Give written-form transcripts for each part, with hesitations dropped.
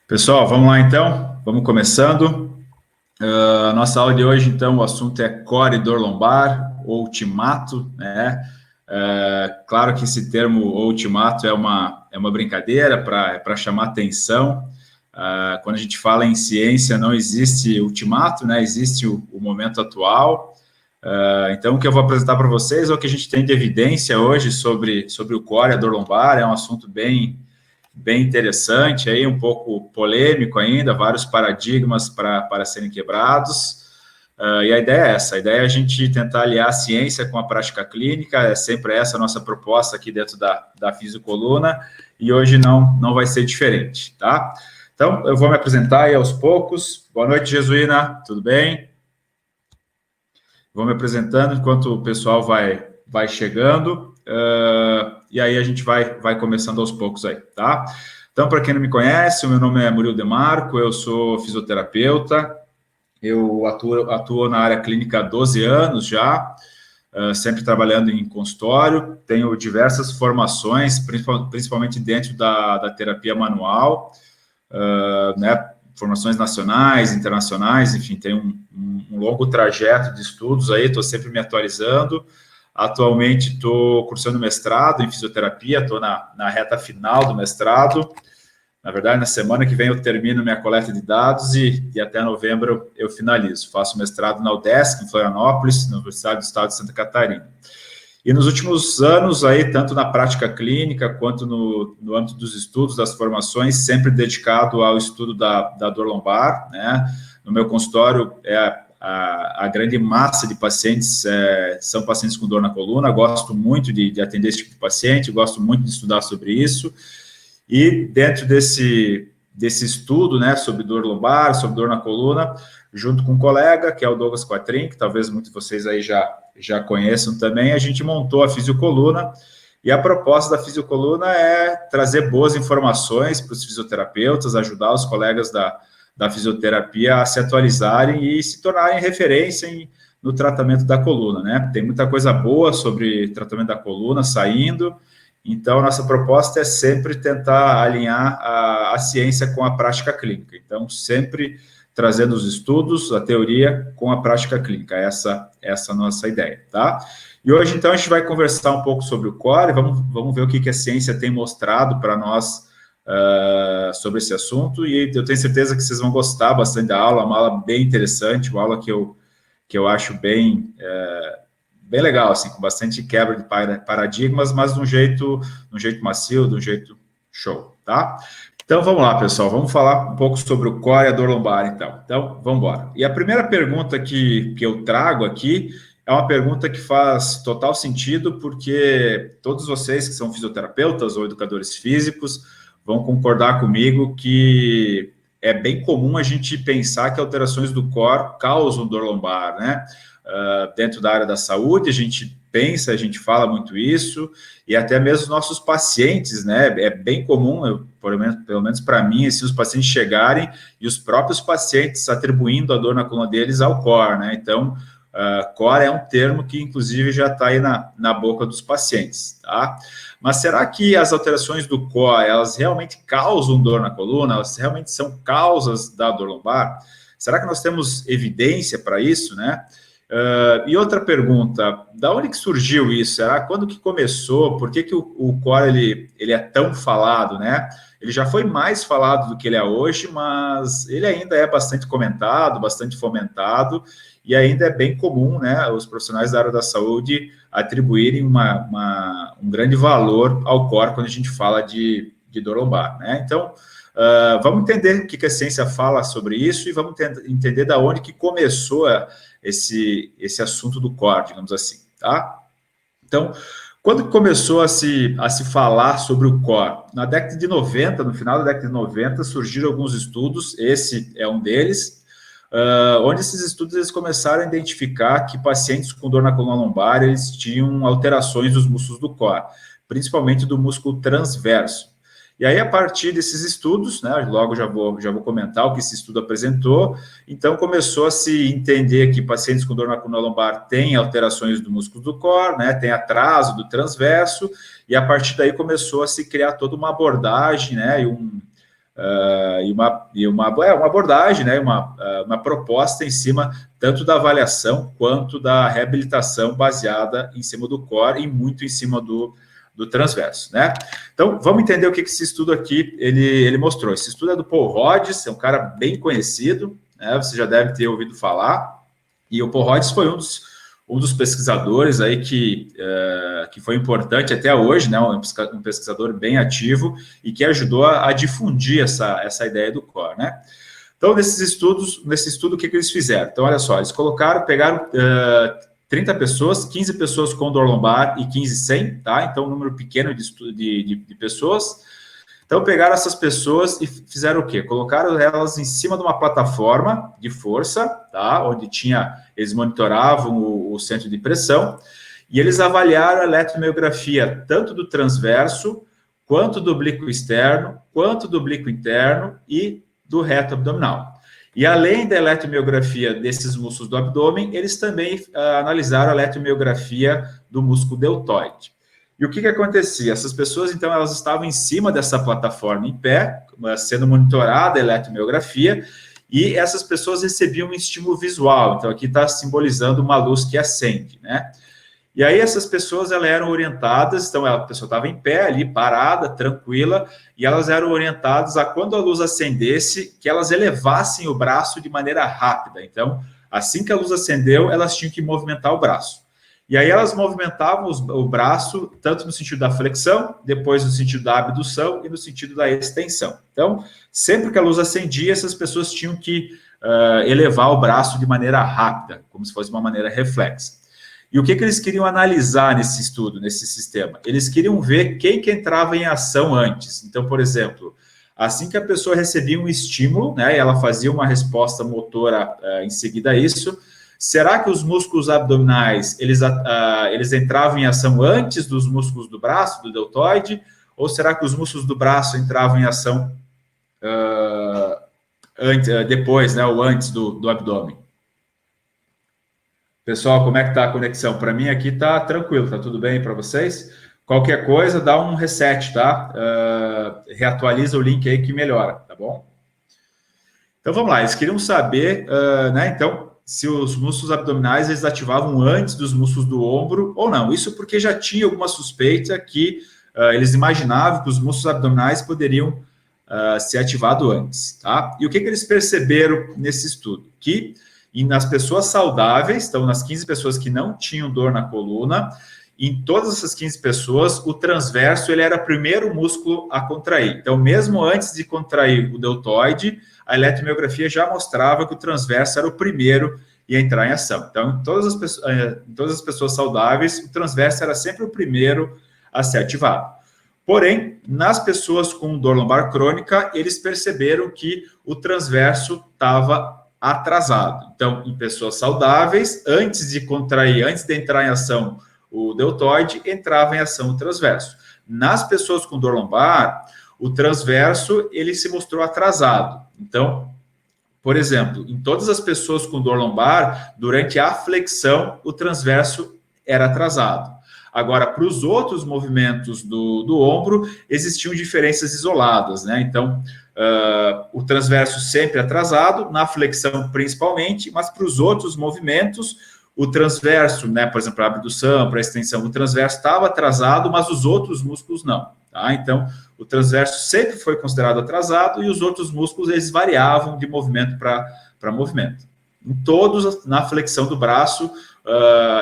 Pessoal, vamos lá então, vamos começando. A nossa aula de hoje, então, o assunto é core e dor lombar, ou ultimato, né? Claro que esse termo ultimato é uma brincadeira para chamar atenção. Quando a gente fala em ciência, não existe ultimato, né? Existe o momento atual. Então, o que eu vou apresentar para vocês é o que a gente tem de evidência hoje sobre o core e a dor lombar. É um assunto bem interessante, aí um pouco polêmico ainda, vários paradigmas para serem quebrados. E a ideia é essa, a ideia é a gente tentar aliar a ciência com a prática clínica, é sempre essa a nossa proposta aqui dentro da Fisicoluna, e hoje não vai ser diferente, tá? Então, eu vou me apresentar aí aos poucos. Boa noite, Jesuína, tudo bem? Vou me apresentando enquanto o pessoal vai chegando, e aí a gente vai começando aos poucos aí, tá? Então, para quem não me conhece, o meu nome é Murilo Demarco, eu sou fisioterapeuta, eu atuo na área clínica há 12 anos já, sempre trabalhando em consultório, tenho diversas formações, principalmente dentro da terapia manual, né, formações nacionais, internacionais, enfim, tem um longo trajeto de estudos aí, estou sempre me atualizando. Atualmente estou cursando mestrado em fisioterapia, estou na reta final do mestrado. Na verdade, na semana que vem eu termino minha coleta de dados e até novembro eu finalizo. Faço mestrado na UDESC, em Florianópolis, na Universidade do Estado de Santa Catarina. E nos últimos anos, aí, tanto na prática clínica quanto no âmbito dos estudos, das formações, sempre dedicado ao estudo da dor lombar, né? No meu consultório, a grande massa de pacientes são pacientes com dor na coluna. Gosto muito de atender esse tipo de paciente, gosto muito de estudar sobre isso. E dentro desse estudo, né, sobre dor lombar, sobre dor na coluna, junto com um colega, que é o Douglas Quatrin, que talvez muitos de vocês aí já conheçam também, a gente montou a Fisiocoluna, e a proposta da Fisiocoluna é trazer boas informações para os fisioterapeutas, ajudar os colegas da fisioterapia a se atualizarem e se tornarem referência no tratamento da coluna, né? Tem muita coisa boa sobre tratamento da coluna saindo, então nossa proposta é sempre tentar alinhar a ciência com a prática clínica. Então, sempre trazendo os estudos, a teoria com a prática clínica. Essa é a nossa ideia, tá? E hoje, então, a gente vai conversar um pouco sobre o core, vamos ver o que a ciência tem mostrado para nós sobre esse assunto, e eu tenho certeza que vocês vão gostar bastante da aula, uma aula bem interessante, uma aula que eu acho bem legal, assim, com bastante quebra de paradigmas, mas de um jeito macio, de um jeito show, tá? Então, vamos lá, pessoal, vamos falar um pouco sobre o core e a dor lombar, então. Então, vamos embora. E a primeira pergunta que eu trago aqui é uma pergunta que faz total sentido, porque todos vocês que são fisioterapeutas ou educadores físicos vão concordar comigo que é bem comum a gente pensar que alterações do core causam dor lombar, né? Dentro da área da saúde, a gente pensa, a gente fala muito isso, e até mesmo os nossos pacientes, né? É bem comum, pelo menos para mim, assim, os pacientes chegarem e os próprios pacientes atribuindo a dor na coluna deles ao core, né? Então, core é um termo que, inclusive, já está aí na boca dos pacientes, tá? Mas será que as alterações do core, elas realmente causam dor na coluna? Elas realmente são causas da dor lombar? Será que nós temos evidência para isso, né? E outra pergunta, da onde que surgiu isso? Será quando que começou? Por que o core ele é tão falado, né? Ele já foi mais falado do que ele é hoje, mas ele ainda é bastante comentado, bastante fomentado, e ainda é bem comum, né, os profissionais da área da saúde atribuírem um grande valor ao core quando a gente fala de dor lombar, né? Então, vamos entender o que a ciência fala sobre isso e vamos entender da onde que começou esse assunto do core, digamos assim, tá? Então, quando começou a se falar sobre o core? Na década de 90, no final da década de 90, surgiram alguns estudos, esse é um deles, onde esses estudos eles começaram a identificar que pacientes com dor na coluna lombar, eles tinham alterações dos músculos do core, principalmente do músculo transverso. E aí, a partir desses estudos, né, logo já vou comentar o que esse estudo apresentou, então começou a se entender que pacientes com dor na coluna lombar têm alterações do músculo do core, né, tem atraso do transverso, e a partir daí começou a se criar toda uma abordagem, né, e e uma abordagem, né, uma proposta em cima tanto da avaliação quanto da reabilitação baseada em cima do core e muito em cima do transverso, né? Então, vamos entender o que esse estudo aqui ele mostrou. Esse estudo é do Paul Rhodes, é um cara bem conhecido, né? Você já deve ter ouvido falar, e o Paul Rhodes foi um dos pesquisadores aí que foi importante até hoje, né? Um pesquisador bem ativo e que ajudou a difundir essa ideia do core, né? Então, nesse estudo, o que eles fizeram? Então, olha só, eles pegaram 30 pessoas, 15 pessoas com dor lombar e 15 sem, tá? Então, um número pequeno de pessoas. Então, pegaram essas pessoas e fizeram o quê? Colocaram elas em cima de uma plataforma de força, tá? Onde eles monitoravam o centro de pressão, e eles avaliaram a eletromiografia tanto do transverso, quanto do oblíquo externo, quanto do oblíquo interno e do reto abdominal. E além da eletromiografia desses músculos do abdômen, eles também analisaram a eletromiografia do músculo deltoide. E o que acontecia? Essas pessoas, então, elas estavam em cima dessa plataforma em pé, sendo monitorada a eletromiografia, e essas pessoas recebiam um estímulo visual. Então, aqui está simbolizando uma luz que acende, né? E aí essas pessoas, elas eram orientadas, então a pessoa estava em pé ali, parada, tranquila, e elas eram orientadas a quando a luz acendesse, que elas elevassem o braço de maneira rápida. Então, assim que a luz acendeu, elas tinham que movimentar o braço. E aí elas movimentavam o braço, tanto no sentido da flexão, depois no sentido da abdução e no sentido da extensão. Então, sempre que a luz acendia, essas pessoas tinham que elevar o braço de maneira rápida, como se fosse uma maneira reflexa. E o que eles queriam analisar nesse estudo, nesse sistema? Eles queriam ver quem que entrava em ação antes. Então, por exemplo, assim que a pessoa recebia um estímulo, né, e ela fazia uma resposta motora em seguida a isso, será que os músculos abdominais, eles entravam em ação antes dos músculos do braço, do deltoide, ou será que os músculos do braço entravam em ação depois, né, ou antes do abdômen? Pessoal, como é que está a conexão? Para mim aqui está tranquilo, está tudo bem para vocês? Qualquer coisa, dá um reset, tá? Reatualiza o link aí que melhora, tá bom? Então, vamos lá. Eles queriam saber, né, então, se os músculos abdominais eles ativavam antes dos músculos do ombro ou não. Isso porque já tinha alguma suspeita que eles imaginavam que os músculos abdominais poderiam ser ativados antes, tá? E o que eles perceberam nesse estudo? Que nas pessoas saudáveis, então nas 15 pessoas que não tinham dor na coluna, em todas essas 15 pessoas, o transverso ele era o primeiro músculo a contrair. Então, mesmo antes de contrair o deltoide, a eletromiografia já mostrava que o transverso era o primeiro a entrar em ação. Então, em todas as pessoas saudáveis, o transverso era sempre o primeiro a ser ativado. Porém, nas pessoas com dor lombar crônica, eles perceberam que o transverso estava atrasado. Então, em pessoas saudáveis, antes de entrar em ação o deltoide, entrava em ação o transverso. Nas pessoas com dor lombar, o transverso, ele se mostrou atrasado. Então, por exemplo, em todas as pessoas com dor lombar, durante a flexão, o transverso era atrasado. Agora, para os outros movimentos do ombro, existiam diferenças isoladas, né? Então, o transverso sempre atrasado, na flexão principalmente, mas para os outros movimentos, o transverso, né, por exemplo, para a abdução, para a extensão, o transverso estava atrasado, mas os outros músculos não, tá? Então, o transverso sempre foi considerado atrasado e os outros músculos, eles variavam de movimento para movimento. Em todos, na flexão do braço,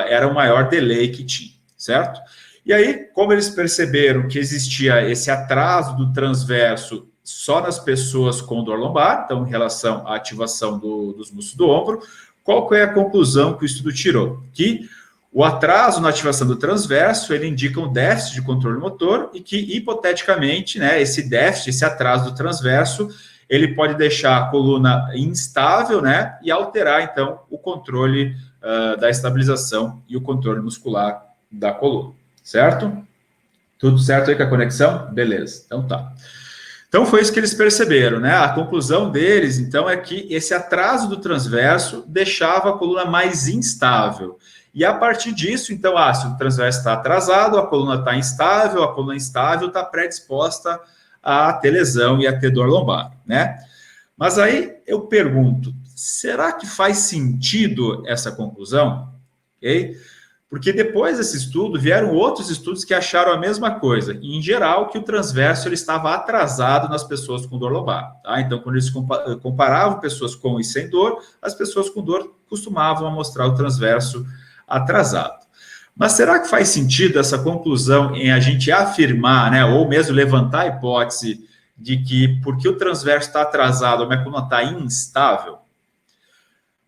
era o maior delay que tinha, certo? E aí, como eles perceberam que existia esse atraso do transverso só nas pessoas com dor lombar, então, em relação à ativação dos músculos do ombro, qual é a conclusão que o estudo tirou? Que o atraso na ativação do transverso, ele indica um déficit de controle motor e que, hipoteticamente, né, esse déficit, esse atraso do transverso, ele pode deixar a coluna instável, né, e alterar, então, o controle da estabilização e o controle muscular da coluna, certo? Tudo certo aí com a conexão? Beleza, então tá. Então, foi isso que eles perceberam, né? A conclusão deles, então, é que esse atraso do transverso deixava a coluna mais instável. E a partir disso, então, se o transverso está atrasado, a coluna está instável está predisposta a ter lesão e a ter dor lombar, né? Mas aí eu pergunto, será que faz sentido essa conclusão? Ok? Porque depois desse estudo, vieram outros estudos que acharam a mesma coisa. E, em geral, que o transverso ele estava atrasado nas pessoas com dor lombar. Tá? Então, quando eles comparavam pessoas com e sem dor, as pessoas com dor costumavam mostrar o transverso atrasado. Mas será que faz sentido essa conclusão em a gente afirmar, né, ou mesmo levantar a hipótese de que porque o transverso está atrasado, a minha coluna está instável?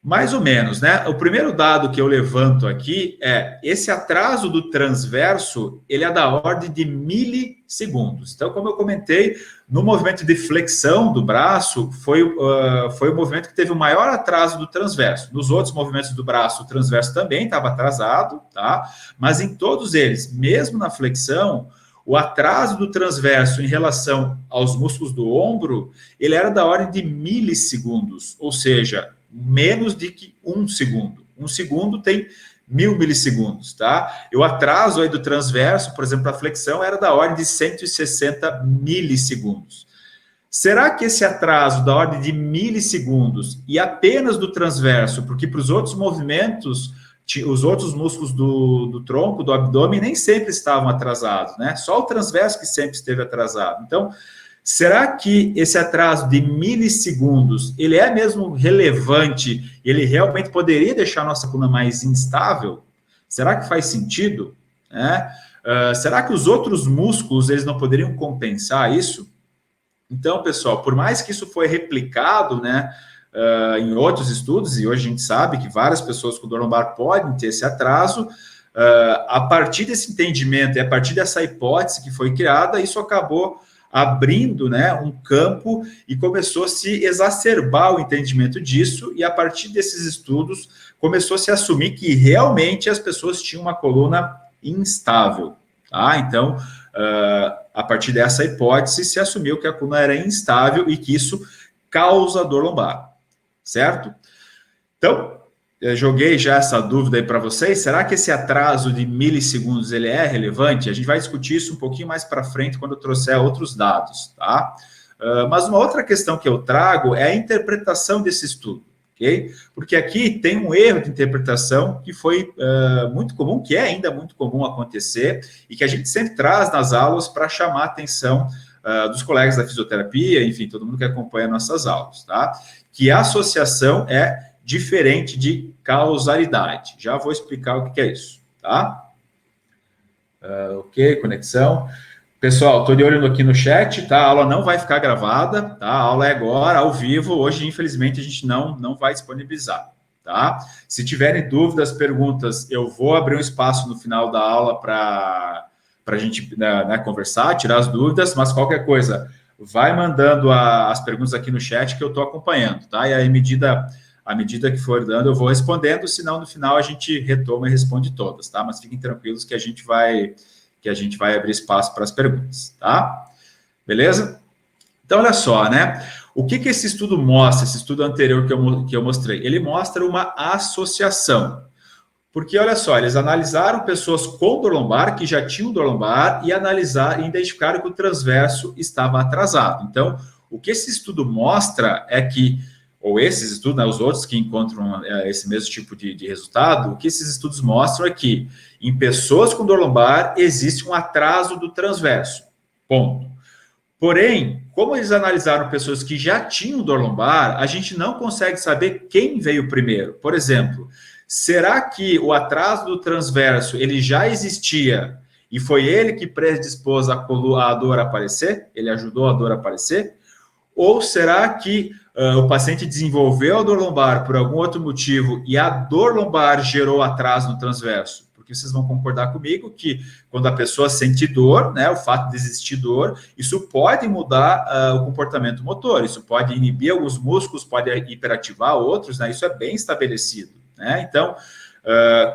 Mais ou menos, né? O primeiro dado que eu levanto aqui é esse atraso do transverso, ele é da ordem de milissegundos. Então, como eu comentei, no movimento de flexão do braço, foi o movimento que teve o maior atraso do transverso. Nos outros movimentos do braço, o transverso também estava atrasado, tá? Mas em todos eles, mesmo na flexão, o atraso do transverso em relação aos músculos do ombro, ele era da ordem de milissegundos, ou seja, menos de que 1 segundo. 1 segundo tem 1000 milissegundos, tá? E o atraso aí do transverso, por exemplo, a flexão, era da ordem de 160 milissegundos. Será que esse atraso da ordem de milissegundos e apenas do transverso, porque para os outros movimentos, os outros músculos do tronco, do abdômen, nem sempre estavam atrasados, né? Só o transverso que sempre esteve atrasado. Então, será que esse atraso de milissegundos, ele é mesmo relevante? Ele realmente poderia deixar a nossa coluna mais instável? Será que faz sentido? Será que os outros músculos, eles não poderiam compensar isso? Então, pessoal, por mais que isso foi replicado, né, em outros estudos, e hoje a gente sabe que várias pessoas com dor lombar podem ter esse atraso, a partir desse entendimento e a partir dessa hipótese que foi criada, isso acabou abrindo, né, um campo e começou a se exacerbar o entendimento disso, e a partir desses estudos começou a se assumir que realmente as pessoas tinham uma coluna instável, tá? Então, a partir dessa hipótese, se assumiu que a coluna era instável e que isso causa dor lombar, certo? Então, eu joguei já essa dúvida aí para vocês. Será que esse atraso de milissegundos ele é relevante? A gente vai discutir isso um pouquinho mais para frente quando eu trouxer outros dados, tá? Mas uma outra questão que eu trago é a interpretação desse estudo, ok? Porque aqui tem um erro de interpretação que foi muito comum, que é ainda muito comum acontecer e que a gente sempre traz nas aulas para chamar a atenção dos colegas da fisioterapia, enfim, todo mundo que acompanha nossas aulas, tá? Que a associação é diferente de causalidade. Já vou explicar o que é isso, tá? Ok, conexão. Pessoal, estou de olho aqui no chat, tá? A aula não vai ficar gravada, tá? A aula é agora, ao vivo. Hoje, infelizmente, a gente não vai disponibilizar, tá? Se tiverem dúvidas, perguntas, eu vou abrir um espaço no final da aula para a gente, né, conversar, tirar as dúvidas, mas qualquer coisa, vai mandando as perguntas aqui no chat que eu estou acompanhando, tá? E aí, à medida que for dando, eu vou respondendo, senão no final a gente retoma e responde todas, tá? Mas fiquem tranquilos que a gente vai abrir espaço para as perguntas, tá? Beleza? Então, olha só, né? O que esse estudo mostra, esse estudo anterior que eu mostrei? Ele mostra uma associação. Porque, olha só, eles analisaram pessoas com dor lombar, que já tinham dor lombar, e identificaram que o transverso estava atrasado. Então, o que esse estudo mostra é que ou esses estudos, né, os outros que encontram esse mesmo tipo de resultado, o que esses estudos mostram é que em pessoas com dor lombar existe um atraso do transverso, ponto. Porém, como eles analisaram pessoas que já tinham dor lombar, a gente não consegue saber quem veio primeiro. Por exemplo, será que o atraso do transverso ele já existia e foi ele que predispôs a dor a aparecer? Ele ajudou a dor a aparecer? Ou será que o paciente desenvolveu a dor lombar por algum outro motivo e a dor lombar gerou atraso no transverso? Porque vocês vão concordar comigo que quando a pessoa sente dor, né, o fato de existir dor, isso pode mudar o comportamento motor, isso pode inibir alguns músculos, pode hiperativar outros, né, isso é bem estabelecido, né? Então,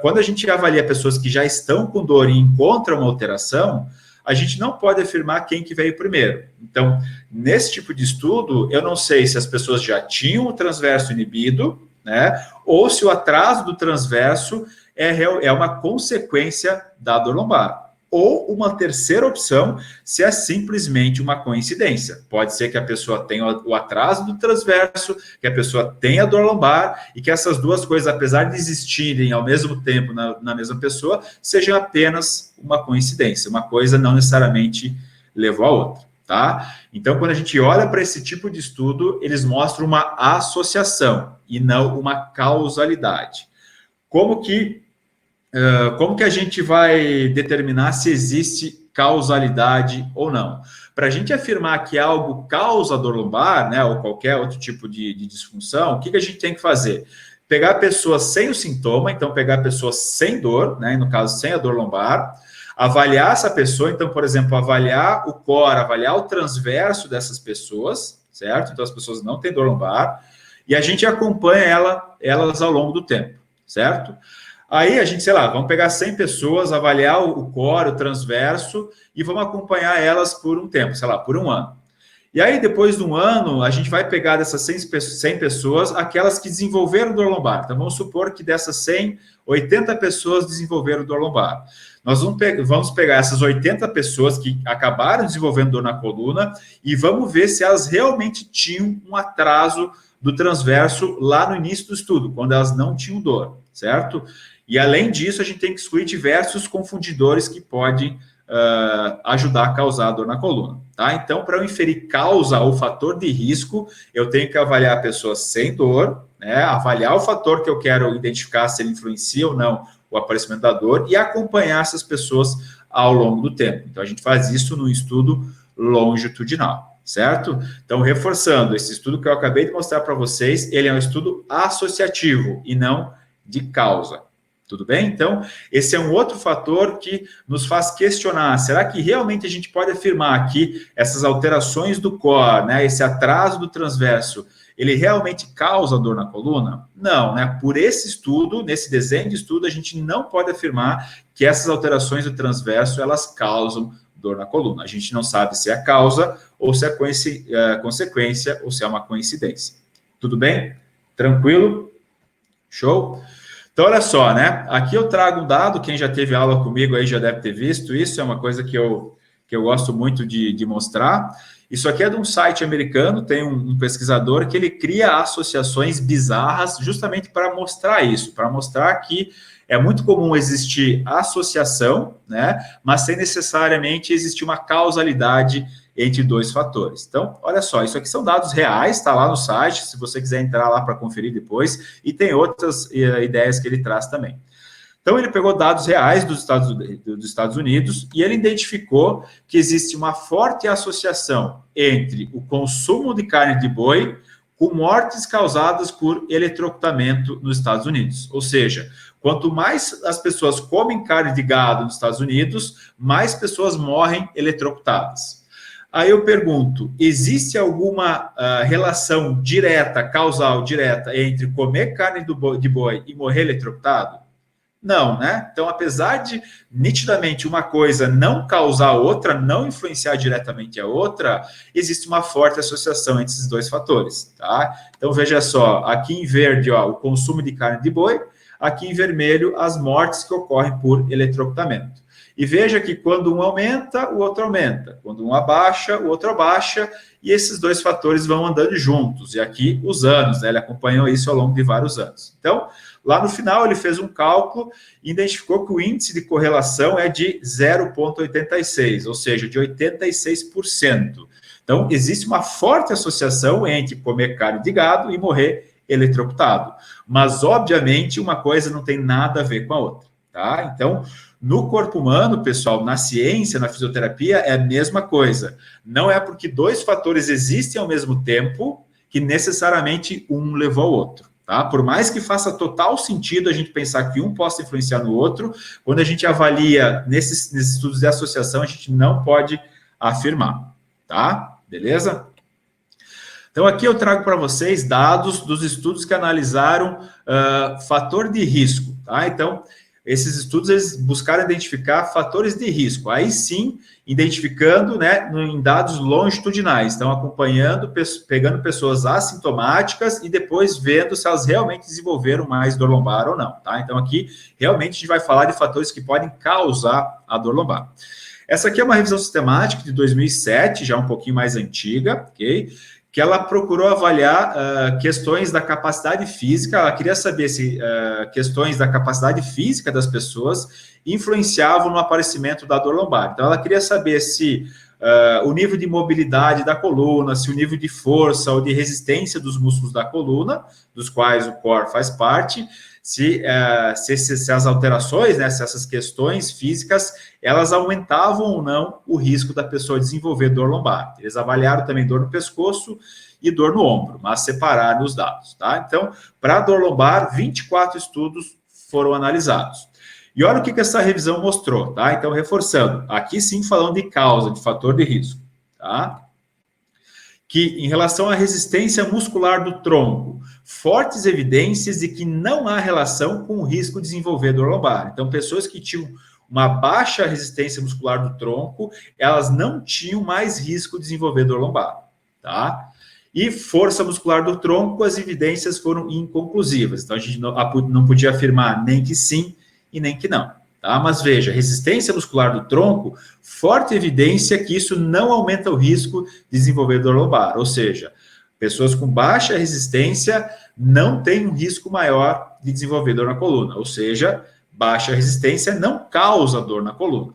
quando a gente avalia pessoas que já estão com dor e encontram uma alteração, a gente não pode afirmar quem que veio primeiro. Então, nesse tipo de estudo, eu não sei se as pessoas já tinham o transverso inibido, né, ou se o atraso do transverso é uma consequência da dor lombar, ou uma terceira opção, se é simplesmente uma coincidência. Pode ser que a pessoa tenha o atraso do transverso, que a pessoa tenha dor lombar, e que essas duas coisas, apesar de existirem ao mesmo tempo na mesma pessoa, sejam apenas uma coincidência. Uma coisa não necessariamente levou a outra, tá? Então, quando a gente olha para esse tipo de estudo, eles mostram uma associação e não uma causalidade. Como que a gente vai determinar se existe causalidade ou não? Para a gente afirmar que algo causa dor lombar, né, ou qualquer outro tipo de disfunção, o que a gente tem que fazer? Pegar a pessoa sem o sintoma, então pegar a pessoa sem dor, né, no caso, sem a dor lombar, avaliar essa pessoa, então, por exemplo, avaliar o core, avaliar o transverso dessas pessoas, certo? Então, as pessoas não têm dor lombar, e a gente acompanha elas ao longo do tempo, certo? Aí a gente, sei lá, vamos pegar 100 pessoas, avaliar o core, o transverso, e vamos acompanhar elas por um tempo, sei lá, por um ano. E aí, depois de um ano, a gente vai pegar dessas 100 pessoas, aquelas que desenvolveram dor lombar. Então, vamos supor que dessas 100, 80 pessoas desenvolveram dor lombar. Nós vamos pegar essas 80 pessoas que acabaram desenvolvendo dor na coluna e vamos ver se elas realmente tinham um atraso do transverso lá no início do estudo, quando elas não tinham dor, certo? E, além disso, a gente tem que excluir diversos confundidores que podem ajudar a causar dor na coluna, tá? Então, para eu inferir causa ou fator de risco, eu tenho que avaliar a pessoa sem dor, né? Avaliar o fator que eu quero identificar se ele influencia ou não o aparecimento da dor e acompanhar essas pessoas ao longo do tempo. Então, a gente faz isso no estudo longitudinal, certo? Então, reforçando, esse estudo que eu acabei de mostrar para vocês, ele é um estudo associativo e não de causa. Tudo bem? Então, esse é um outro fator que nos faz questionar, será que realmente a gente pode afirmar que essas alterações do core, né, esse atraso do transverso, ele realmente causa dor na coluna? Não, né? Por esse estudo, nesse desenho de estudo, a gente não pode afirmar que essas alterações do transverso, elas causam dor na coluna. A gente não sabe se é a causa, ou se é consequência, ou se é uma coincidência. Tudo bem? Tranquilo? Show? Então, olha só, né? Aqui eu trago um dado, quem já teve aula comigo aí já deve ter visto isso, é uma coisa que eu gosto muito de mostrar. Isso aqui é de um site americano, tem um pesquisador que ele cria associações bizarras justamente para mostrar isso, para mostrar que é muito comum existir associação, né? Mas sem necessariamente existir uma causalidade entre dois fatores. Então, olha só, isso aqui são dados reais, está lá no site, se você quiser entrar lá para conferir depois, e tem outras ideias que ele traz também. Então, ele pegou dados reais dos Estados Unidos e ele identificou que existe uma forte associação entre o consumo de carne de boi com mortes causadas por eletrocutamento nos Estados Unidos. Ou seja, quanto mais as pessoas comem carne de gado nos Estados Unidos, mais pessoas morrem eletrocutadas. Aí eu pergunto, existe alguma relação direta, causal direta, entre comer carne de boi e morrer eletrocutado? Não, né? Então, apesar de nitidamente uma coisa não causar a outra, não influenciar diretamente a outra, existe uma forte associação entre esses dois fatores, tá? Então, veja só, aqui em verde, ó, o consumo de carne de boi, aqui em vermelho, as mortes que ocorrem por eletrocutamento. E veja que quando um aumenta, o outro aumenta. Quando um abaixa, o outro abaixa. E esses dois fatores vão andando juntos. E aqui os anos, né? Ele acompanhou isso ao longo de vários anos. Então, lá no final, ele fez um cálculo e identificou que o índice de correlação é de 0,86, ou seja, de 86%. Então, existe uma forte associação entre comer carne de gado e morrer eletrocutado. Mas, obviamente, uma coisa não tem nada a ver com a outra, tá? Então, no corpo humano, pessoal, na ciência, na fisioterapia, é a mesma coisa. Não é porque dois fatores existem ao mesmo tempo que necessariamente um levou ao outro, tá? Por mais que faça total sentido a gente pensar que um possa influenciar no outro, quando a gente avalia nesses estudos de associação, a gente não pode afirmar, tá? Beleza? Então, aqui eu trago para vocês dados dos estudos que analisaram fator de risco, tá? Então, esses estudos eles buscaram identificar fatores de risco, aí sim, identificando, né, em dados longitudinais, então acompanhando, pegando pessoas assintomáticas e depois vendo se elas realmente desenvolveram mais dor lombar ou não, tá? Então aqui, realmente, a gente vai falar de fatores que podem causar a dor lombar. Essa aqui é uma revisão sistemática de 2007, já um pouquinho mais antiga, ok? Que ela procurou avaliar questões da capacidade física, ela queria saber se questões da capacidade física das pessoas influenciavam no aparecimento da dor lombar. Então, ela queria saber se o nível de mobilidade da coluna, se o nível de força ou de resistência dos músculos da coluna, dos quais o core faz parte, se as alterações, né, se essas questões físicas, elas aumentavam ou não o risco da pessoa desenvolver dor lombar. Eles avaliaram também dor no pescoço e dor no ombro, mas separaram os dados, tá? Então, para dor lombar, 24 estudos foram analisados. E olha o que essa revisão mostrou, tá? Então, reforçando, aqui sim falando de causa, de fator de risco, tá? Que em relação à resistência muscular do tronco, fortes evidências de que não há relação com o risco de desenvolver dor lombar. Então, pessoas que tinham uma baixa resistência muscular do tronco, elas não tinham mais risco de desenvolver dor lombar, tá? E força muscular do tronco, as evidências foram inconclusivas. Então, a gente não podia afirmar nem que sim e nem que não. Tá? Mas veja, resistência muscular do tronco, forte evidência que isso não aumenta o risco de desenvolver dor lombar. Ou seja, pessoas com baixa resistência não têm um risco maior de desenvolver dor na coluna. Ou seja, baixa resistência não causa dor na coluna.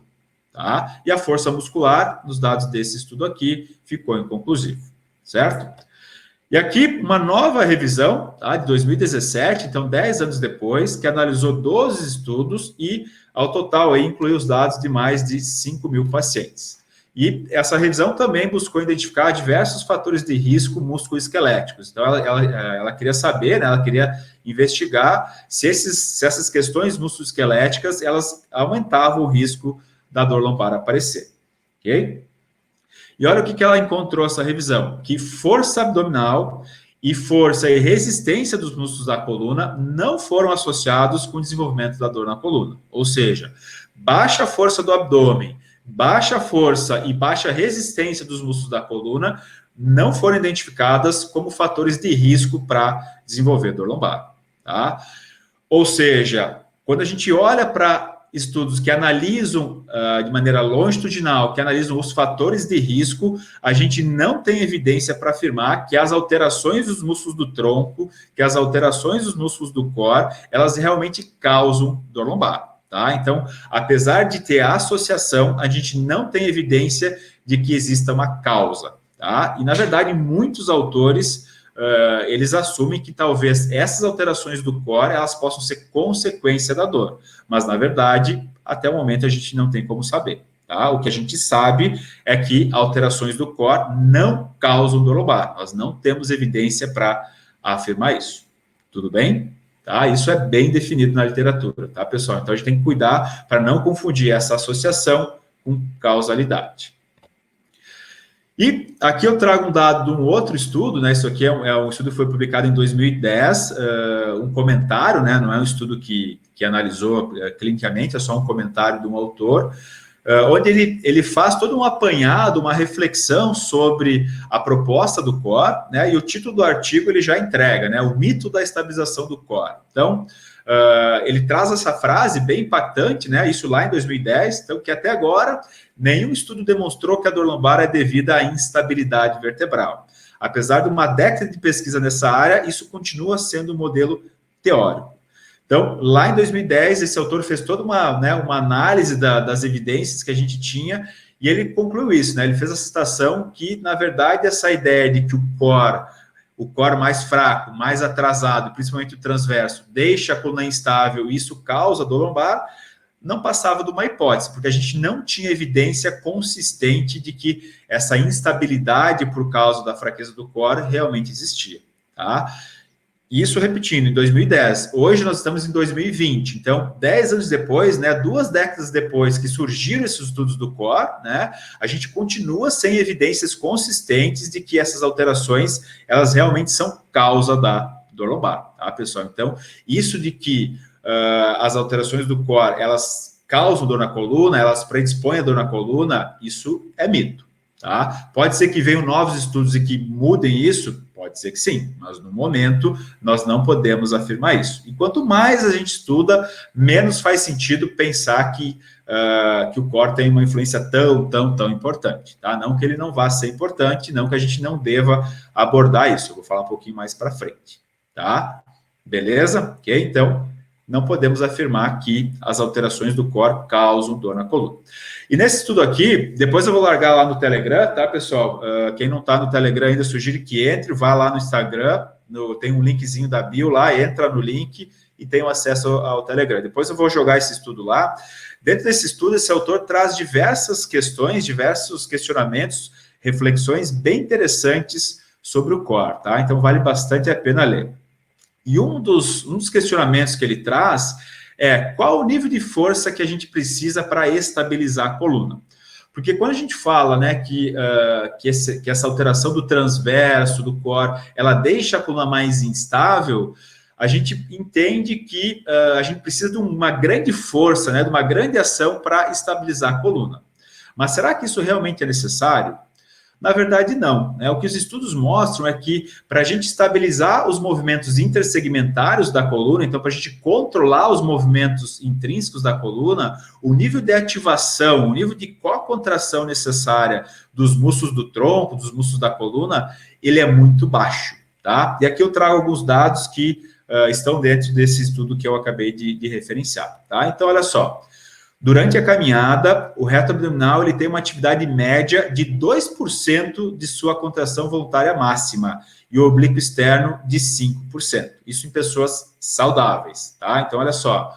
Tá? E a força muscular, nos dados desse estudo aqui, ficou inconclusivo. Certo? E aqui, uma nova revisão, tá, de 2017, então 10 anos depois, que analisou 12 estudos e, ao total, aí, incluiu os dados de mais de 5.000 pacientes. E essa revisão também buscou identificar diversos fatores de risco musculoesqueléticos. Então, ela queria saber, né, ela queria investigar se essas questões musculoesqueléticas, elas aumentavam o risco da dor lombar aparecer. Ok? E olha o que ela encontrou essa revisão, que força abdominal e força e resistência dos músculos da coluna não foram associados com o desenvolvimento da dor na coluna. Ou seja, baixa força do abdômen, baixa força e baixa resistência dos músculos da coluna não foram identificadas como fatores de risco para desenvolver dor lombar. Tá? Ou seja, quando a gente olha para estudos que analisam de maneira longitudinal, que analisam os fatores de risco, a gente não tem evidência para afirmar que as alterações dos músculos do tronco, que as alterações dos músculos do core, elas realmente causam dor lombar, tá? Então, apesar de ter a associação, a gente não tem evidência de que exista uma causa, tá? E, na verdade, muitos autores eles assumem que talvez essas alterações do core elas possam ser consequência da dor, mas na verdade até o momento a gente não tem como saber, tá? O que a gente sabe é que alterações do core não causam dor lombar, nós não temos evidência para afirmar isso, tudo bem? Tá? Isso é bem definido na literatura, tá, pessoal? Então a gente tem que cuidar para não confundir essa associação com causalidade. E aqui eu trago um dado de um outro estudo, né? Isso aqui é um estudo que foi publicado em 2010, um comentário, né? Não é um estudo que analisou clinicamente, é só um comentário de um autor, onde ele faz todo um apanhado, uma reflexão sobre a proposta do core, né? E o título do artigo ele já entrega, né? O mito da estabilização do core. Então, ele traz essa frase bem impactante, né? Isso lá em 2010, então que até agora nenhum estudo demonstrou que a dor lombar é devida à instabilidade vertebral. Apesar de uma década de pesquisa nessa área, isso continua sendo um modelo teórico. Então, lá em 2010, esse autor fez toda uma análise das evidências que a gente tinha e ele concluiu isso, né? Ele fez a citação que, na verdade, essa ideia de que o core mais fraco, mais atrasado, principalmente o transverso, deixa a coluna instável e isso causa dor lombar, não passava de uma hipótese, porque a gente não tinha evidência consistente de que essa instabilidade por causa da fraqueza do core realmente existia, tá? Isso repetindo, em 2010. Hoje nós estamos em 2020, então 10 anos depois, né, 2 décadas depois que surgiram esses estudos do core, né, a gente continua sem evidências consistentes de que essas alterações, elas realmente são causa da dor lombar, tá, pessoal? Então, isso de que as alterações do core, elas causam dor na coluna, elas predispõem a dor na coluna, isso é mito, tá? Pode ser que venham novos estudos e que mudem isso, pode ser que sim, mas no momento nós não podemos afirmar isso. E quanto mais a gente estuda, menos faz sentido pensar que o core tem uma influência tão importante, tá? Não que ele não vá ser importante, não que a gente não deva abordar isso, eu vou falar um pouquinho mais para frente, tá? Beleza? Ok? Então, não podemos afirmar que as alterações do core causam dor na coluna. E nesse estudo aqui, depois eu vou largar lá no Telegram, tá, pessoal? Quem não está no Telegram ainda, sugiro que entre, vá lá no Instagram, tem um linkzinho da bio lá, entra no link e tem acesso ao Telegram. Depois eu vou jogar esse estudo lá. Dentro desse estudo, esse autor traz diversas questões, diversos questionamentos, reflexões bem interessantes sobre o core, tá? Então, vale bastante a pena ler. E um dos questionamentos que ele traz é qual o nível de força que a gente precisa para estabilizar a coluna. Porque quando a gente fala, né, que essa alteração do transverso, do core, ela deixa a coluna mais instável, a gente entende que a gente precisa de uma grande força, né, de uma grande ação para estabilizar a coluna. Mas será que isso realmente é necessário? Na verdade, não. Né? O que os estudos mostram é que para a gente estabilizar os movimentos intersegmentários da coluna, então para a gente controlar os movimentos intrínsecos da coluna, o nível de ativação, o nível de co-contração necessária dos músculos do tronco, dos músculos da coluna, ele é muito baixo. Tá? E aqui eu trago alguns dados que estão dentro desse estudo que eu acabei de referenciar. Tá? Então, olha só. Durante a caminhada, o reto abdominal ele tem uma atividade média de 2% de sua contração voluntária máxima e o oblíquo externo de 5%. Isso em pessoas saudáveis, tá? Então, olha só.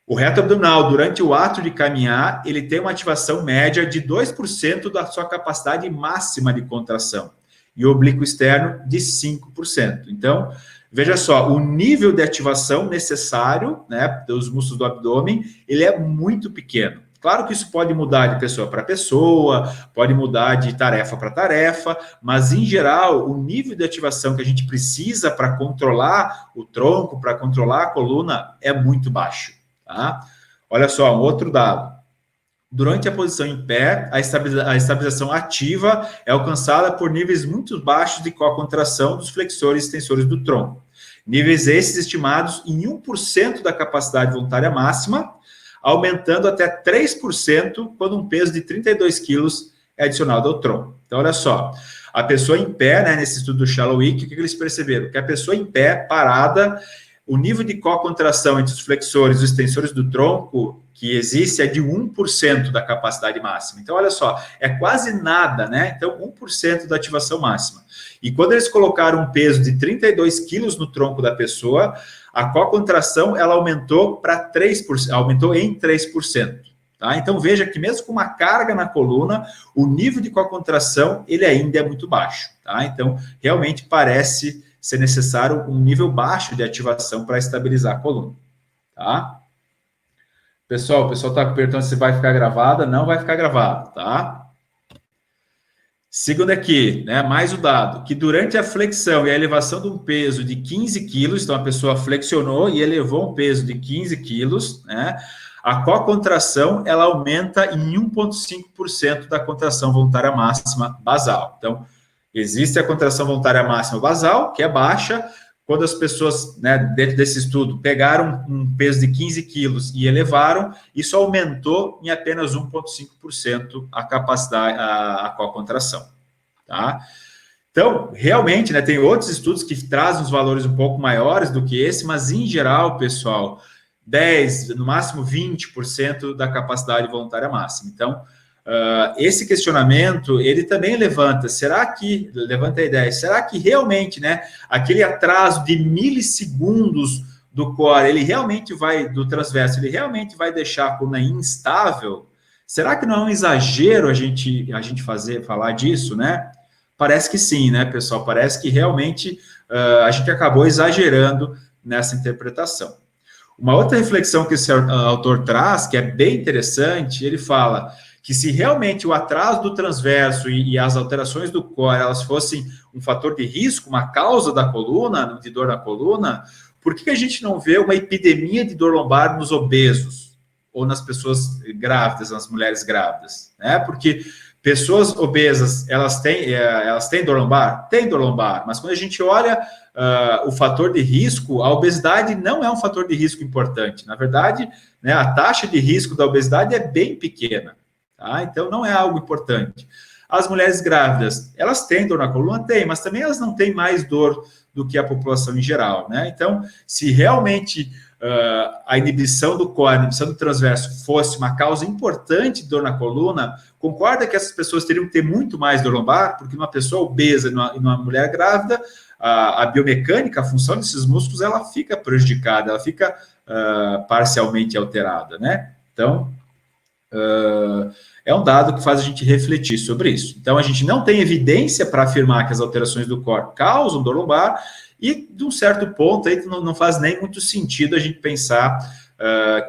O reto abdominal, durante o ato de caminhar, ele tem uma ativação média de 2% da sua capacidade máxima de contração e o oblíquo externo de 5%. Então, veja só, o nível de ativação necessário, né, dos músculos do abdômen, ele é muito pequeno. Claro que isso pode mudar de pessoa para pessoa, pode mudar de tarefa para tarefa, mas, em geral, o nível de ativação que a gente precisa para controlar o tronco, para controlar a coluna, é muito baixo. Tá? Olha só, um outro dado. Durante a posição em pé, a estabilização ativa é alcançada por níveis muito baixos de co-contração dos flexores e extensores do tronco. Níveis esses estimados em 1% da capacidade voluntária máxima, aumentando até 3% quando um peso de 32 quilos é adicionado ao tronco. Então, olha só, a pessoa em pé, né, nesse estudo do Shallowick, o que eles perceberam? Que a pessoa em pé, parada, o nível de co-contração entre os flexores e os extensores do tronco que existe é de 1% da capacidade máxima. Então, olha só, é quase nada, né? Então, 1% da ativação máxima. E quando eles colocaram um peso de 32 quilos no tronco da pessoa, a co-contração, ela aumentou para 3%, aumentou em 3%. Tá? Então, veja que mesmo com uma carga na coluna, o nível de co-contração, ele ainda é muito baixo. Tá? Então, realmente parece ser necessário um nível baixo de ativação para estabilizar a coluna. Tá? Pessoal, o pessoal está perguntando se vai ficar gravada. Não vai ficar gravado, tá? Segundo aqui, né, mais o dado, que durante a flexão e a elevação de um peso de 15 quilos, então a pessoa flexionou e elevou um peso de 15 quilos, né, a co-contração, ela aumenta em 1,5% da contração voluntária máxima basal. Então, existe a contração voluntária máxima basal, que é baixa. Quando as pessoas, né, dentro desse estudo, pegaram um peso de 15 quilos e elevaram, isso aumentou em apenas 1,5% a capacidade, a co-contração. Tá? Então, realmente, né, tem outros estudos que trazem os valores um pouco maiores do que esse, mas, em geral, pessoal, 10%, no máximo 20% da capacidade voluntária máxima. Então, esse questionamento, ele também levanta a ideia, será que realmente, né, aquele atraso de milissegundos do core, ele realmente vai, do transverso, ele realmente vai deixar a coluna instável? Será que não é um exagero a gente falar disso, né? Parece que sim, né, pessoal? Parece que realmente a gente acabou exagerando nessa interpretação. Uma outra reflexão que esse autor traz, que é bem interessante, ele fala que se realmente o atraso do transverso e as alterações do core, elas fossem um fator de risco, uma causa da coluna, de dor na coluna, por que a gente não vê uma epidemia de dor lombar nos obesos ou nas pessoas grávidas, nas mulheres grávidas? Né? Porque pessoas obesas, elas têm dor lombar? Tem dor lombar, mas quando a gente olha o fator de risco, a obesidade não é um fator de risco importante. Na verdade, né, a taxa de risco da obesidade é bem pequena, tá? Então não é algo importante. As mulheres grávidas, elas têm dor na coluna? Tem, mas também elas não têm mais dor do que a população em geral, né? Então, se realmente a inibição do core, a inibição do transverso fosse uma causa importante de dor na coluna, concorda que essas pessoas teriam que ter muito mais dor lombar? Porque numa pessoa obesa e numa mulher grávida, a biomecânica, a função desses músculos, ela fica prejudicada, ela fica parcialmente alterada, né? Então, é um dado que faz a gente refletir sobre isso. Então, a gente não tem evidência para afirmar que as alterações do core causam dor lombar, e de um certo ponto aí não faz nem muito sentido a gente pensar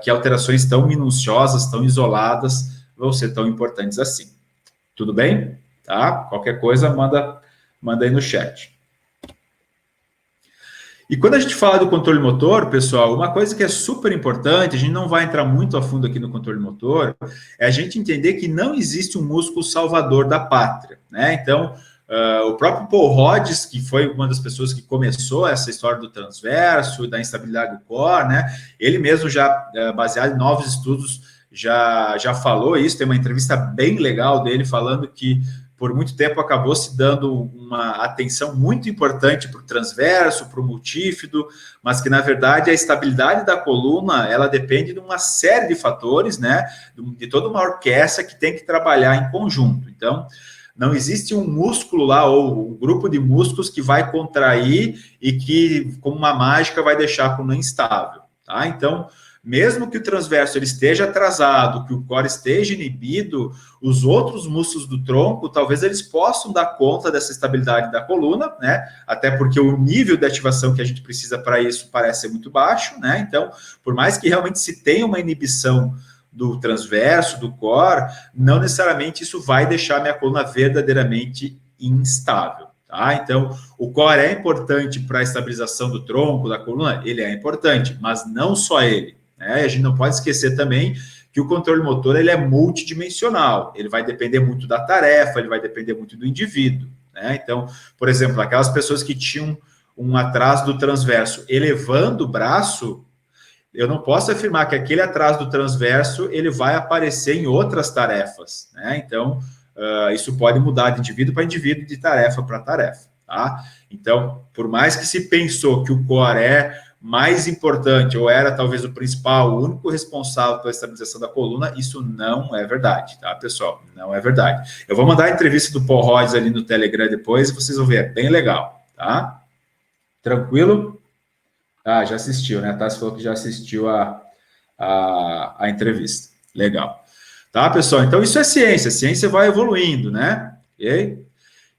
que alterações tão minuciosas, tão isoladas, vão ser tão importantes assim. Tudo bem? Tá? Qualquer coisa, manda aí no chat. E quando a gente fala do controle motor, pessoal, uma coisa que é super importante, a gente não vai entrar muito a fundo aqui no controle motor, é a gente entender que não existe um músculo salvador da pátria, né? Então, o próprio Paul Rhodes, que foi uma das pessoas que começou essa história do transverso, da instabilidade do core, né? Ele mesmo já, baseado em novos estudos, já falou isso, tem uma entrevista bem legal dele falando que por muito tempo acabou se dando uma atenção muito importante para o transverso, para o multífido, mas que, na verdade, a estabilidade da coluna, ela depende de uma série de fatores, né, de toda uma orquestra que tem que trabalhar em conjunto. Então, não existe um músculo lá, ou um grupo de músculos que vai contrair e que, como uma mágica, vai deixar a coluna instável, tá? Então, mesmo que o transverso ele esteja atrasado, que o core esteja inibido, os outros músculos do tronco, talvez eles possam dar conta dessa estabilidade da coluna, né? Até porque o nível de ativação que a gente precisa para isso parece ser muito baixo, né? Então, por mais que realmente se tenha uma inibição do transverso, do core, não necessariamente isso vai deixar a minha coluna verdadeiramente instável. Tá? Então, o core é importante para a estabilização do tronco, da coluna? Ele é importante, mas não só ele. A gente não pode esquecer também que o controle motor ele é multidimensional, ele vai depender muito da tarefa, ele vai depender muito do indivíduo, né? Então, por exemplo, aquelas pessoas que tinham um atraso do transverso elevando o braço, eu não posso afirmar que aquele atraso do transverso ele vai aparecer em outras tarefas, né? Então, isso pode mudar de indivíduo para indivíduo, de tarefa para tarefa, tá? Então, por mais que se pensou que o core é mais importante, ou era talvez o principal, o único responsável pela estabilização da coluna, isso não é verdade, tá, pessoal? Não é verdade. Eu vou mandar a entrevista do Paul Rhodes ali no Telegram depois, e vocês vão ver, é bem legal, tá? Tranquilo? Ah, já assistiu, né? Tá? Você falou que já assistiu a entrevista. Legal. Tá, pessoal? Então, isso é ciência. A ciência vai evoluindo, né? Ok?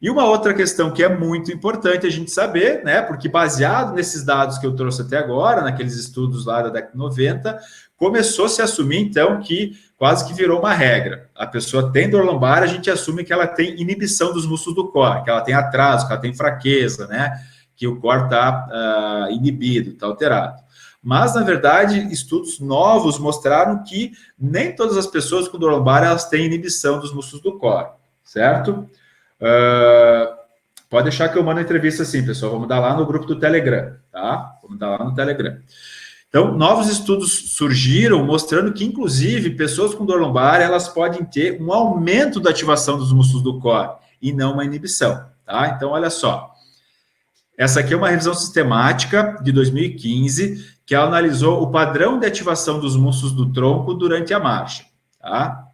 E uma outra questão que é muito importante a gente saber, né, porque baseado nesses dados que eu trouxe até agora, naqueles estudos lá da década de 90, começou a se assumir, então, que quase que virou uma regra. A pessoa tem dor lombar, a gente assume que ela tem inibição dos músculos do core, que ela tem atraso, que ela tem fraqueza, né, que o core está inibido, está alterado. Mas, na verdade, estudos novos mostraram que nem todas as pessoas com dor lombar, elas têm inibição dos músculos do core, certo? Pode deixar que eu mando a entrevista assim, pessoal. Vamos dar lá no grupo do Telegram, tá? Vamos dar lá no Telegram. Então, novos estudos surgiram mostrando que, inclusive, pessoas com dor lombar, elas podem ter um aumento da ativação dos músculos do core e não uma inibição, tá? Então, olha só. Essa aqui é uma revisão sistemática de 2015 que analisou o padrão de ativação dos músculos do tronco durante a marcha, tá?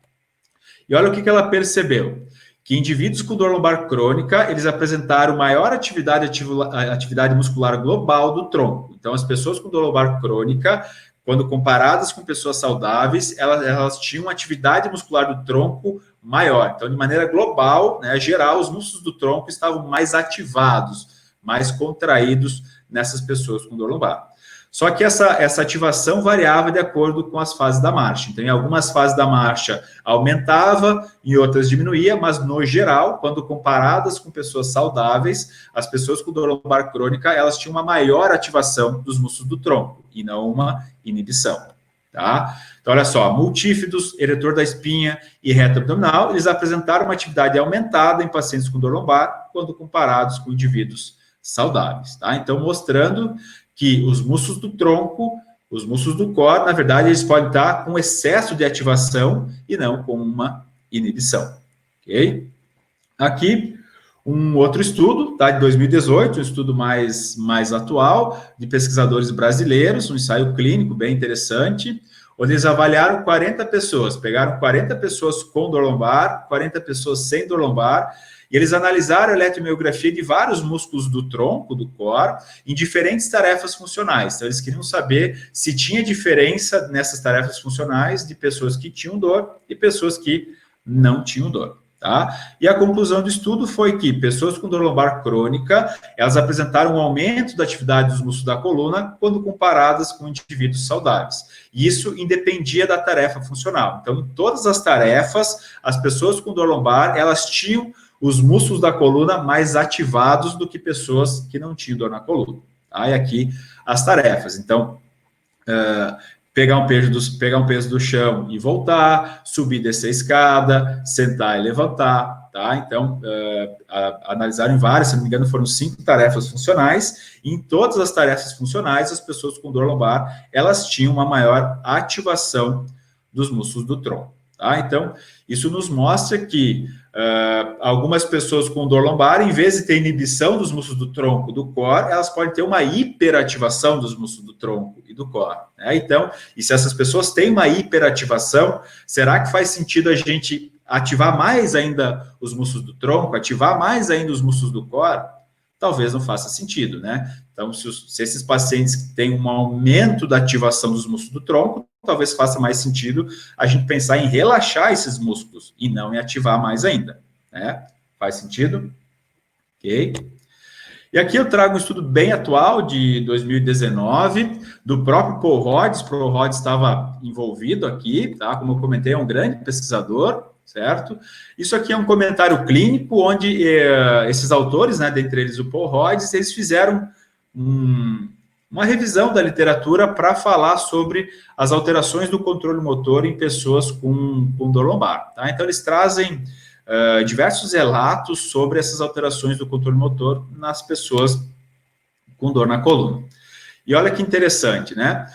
E olha o que ela percebeu. Que indivíduos com dor lombar crônica, eles apresentaram maior atividade muscular global do tronco. Então, as pessoas com dor lombar crônica, quando comparadas com pessoas saudáveis, elas tinham atividade muscular do tronco maior. Então, de maneira global, né, geral, os músculos do tronco estavam mais ativados, mais contraídos nessas pessoas com dor lombar. Só que essa ativação variava de acordo com as fases da marcha. Então, em algumas fases da marcha aumentava, em outras diminuía, mas no geral, quando comparadas com pessoas saudáveis, as pessoas com dor lombar crônica, elas tinham uma maior ativação dos músculos do tronco e não uma inibição, tá? Então, olha só, multífidos, eretor da espinha e reto abdominal, eles apresentaram uma atividade aumentada em pacientes com dor lombar quando comparados com indivíduos saudáveis, tá? Então, mostrando que os músculos do tronco, os músculos do core, na verdade, eles podem estar com excesso de ativação e não com uma inibição, ok? Aqui, um outro estudo, tá, de 2018, um estudo mais atual, de pesquisadores brasileiros, um ensaio clínico bem interessante, onde eles avaliaram 40 pessoas, pegaram 40 pessoas com dor lombar, 40 pessoas sem dor lombar, e eles analisaram a eletromiografia de vários músculos do tronco, do core, em diferentes tarefas funcionais. Então, eles queriam saber se tinha diferença nessas tarefas funcionais de pessoas que tinham dor e pessoas que não tinham dor, tá? E a conclusão do estudo foi que pessoas com dor lombar crônica, elas apresentaram um aumento da atividade dos músculos da coluna quando comparadas com indivíduos saudáveis. E isso independia da tarefa funcional. Então, em todas as tarefas, as pessoas com dor lombar, elas tinham os músculos da coluna mais ativados do que pessoas que não tinham dor na coluna. Tá? E aqui as tarefas. Então, pegar um peso do chão e voltar, subir e descer a escada, sentar e levantar. Tá? Então, analisaram várias, se não me engano, foram 5 tarefas funcionais. E em todas as tarefas funcionais, as pessoas com dor lombar, elas tinham uma maior ativação dos músculos do tronco. Tá? Então, isso nos mostra que algumas pessoas com dor lombar, em vez de ter inibição dos músculos do tronco e do core, elas podem ter uma hiperativação dos músculos do tronco e do core. Né? Então, e se essas pessoas têm uma hiperativação, será que faz sentido a gente ativar mais ainda os músculos do tronco, ativar mais ainda os músculos do core? Talvez não faça sentido, né? Então, se esses pacientes têm um aumento da ativação dos músculos do tronco, talvez faça mais sentido a gente pensar em relaxar esses músculos e não em ativar mais ainda, né? Faz sentido? Ok? E aqui eu trago um estudo bem atual, de 2019, do próprio Paul Rhodes. Paul Rhodes estava envolvido aqui, tá? Como eu comentei, é um grande pesquisador, certo? Isso aqui é um comentário clínico, onde esses autores, né, dentre eles o Paul Rhodes, eles fizeram uma revisão da literatura para falar sobre as alterações do controle motor em pessoas com dor lombar. Tá? Então, eles trazem diversos relatos sobre essas alterações do controle motor nas pessoas com dor na coluna. E olha que interessante, né?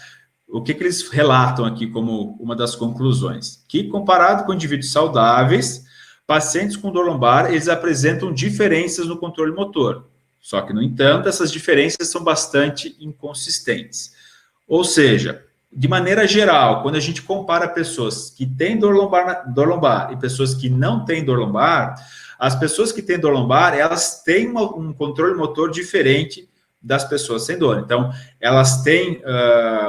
O que eles relatam aqui como uma das conclusões? Que, comparado com indivíduos saudáveis, pacientes com dor lombar, eles apresentam diferenças no controle motor. Só que, no entanto, essas diferenças são bastante inconsistentes. Ou seja, de maneira geral, quando a gente compara pessoas que têm dor lombar e pessoas que não têm dor lombar, as pessoas que têm dor lombar, elas têm um controle motor diferente das pessoas sem dor. Então, elas têm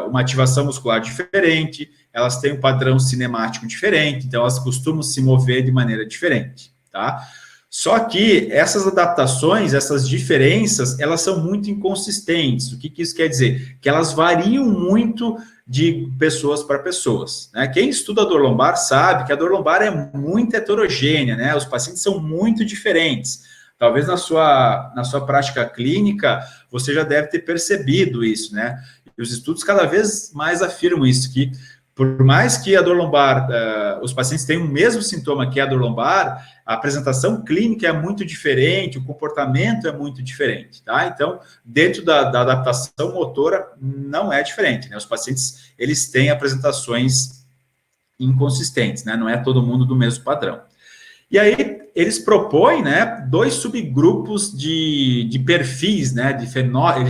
uma ativação muscular diferente, elas têm um padrão cinemático diferente, então elas costumam se mover de maneira diferente, tá? Só que essas adaptações, essas diferenças, elas são muito inconsistentes. O que isso quer dizer? Que elas variam muito de pessoas para pessoas, né? Quem estuda a dor lombar sabe que a dor lombar é muito heterogênea, né? Os pacientes são muito diferentes. Talvez na sua prática clínica, você já deve ter percebido isso, né? E os estudos cada vez mais afirmam isso, que por mais que a dor lombar, os pacientes tenham o mesmo sintoma que a dor lombar, a apresentação clínica é muito diferente, o comportamento é muito diferente, tá? Então, dentro da adaptação motora, não é diferente, né? Os pacientes, eles têm apresentações inconsistentes, né? Não é todo mundo do mesmo padrão. E aí, eles propõem, né, 2 subgrupos de perfis, né,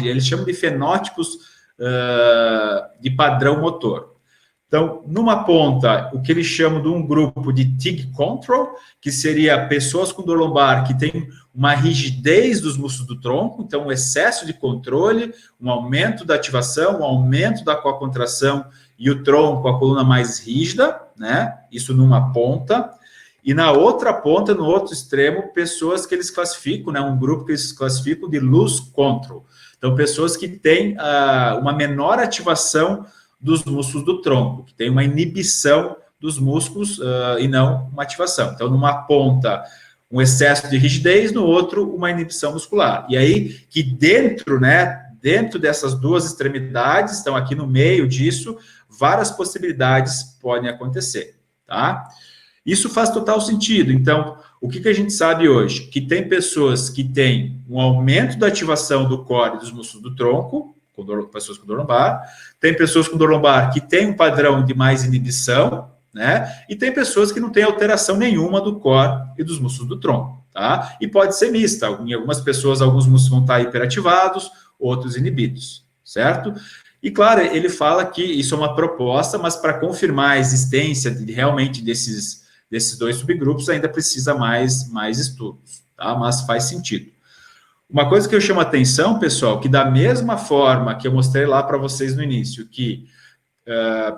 eles chamam de fenótipos de padrão motor. Então, numa ponta, o que eles chamam de um grupo de TIG control, que seria pessoas com dor lombar que têm uma rigidez dos músculos do tronco, então um excesso de controle, um aumento da ativação, um aumento da cocontração e o tronco, a coluna mais rígida, né? Isso numa ponta. E na outra ponta, no outro extremo, pessoas que eles classificam, né? Um grupo que eles classificam de loose control. Então, pessoas que têm uma menor ativação dos músculos do tronco, que tem uma inibição dos músculos e não uma ativação. Então, numa ponta, um excesso de rigidez, no outro, uma inibição muscular. E aí, que dentro, né, dentro dessas duas extremidades, estão aqui no meio disso, várias possibilidades podem acontecer, tá? Isso faz total sentido. Então, o que a gente sabe hoje? Que tem pessoas que têm um aumento da ativação do core e dos músculos do tronco, pessoas com dor lombar, tem pessoas com dor lombar que têm um padrão de mais inibição, né? E tem pessoas que não têm alteração nenhuma do core e dos músculos do tronco, tá? E pode ser mista. Em algumas pessoas, alguns músculos vão estar hiperativados, outros inibidos, certo? E, claro, ele fala que isso é uma proposta, mas para confirmar a existência realmente desses dois subgrupos, ainda precisa mais estudos, tá? Mas faz sentido. Uma coisa que eu chamo a atenção, pessoal, que da mesma forma que eu mostrei lá para vocês no início, que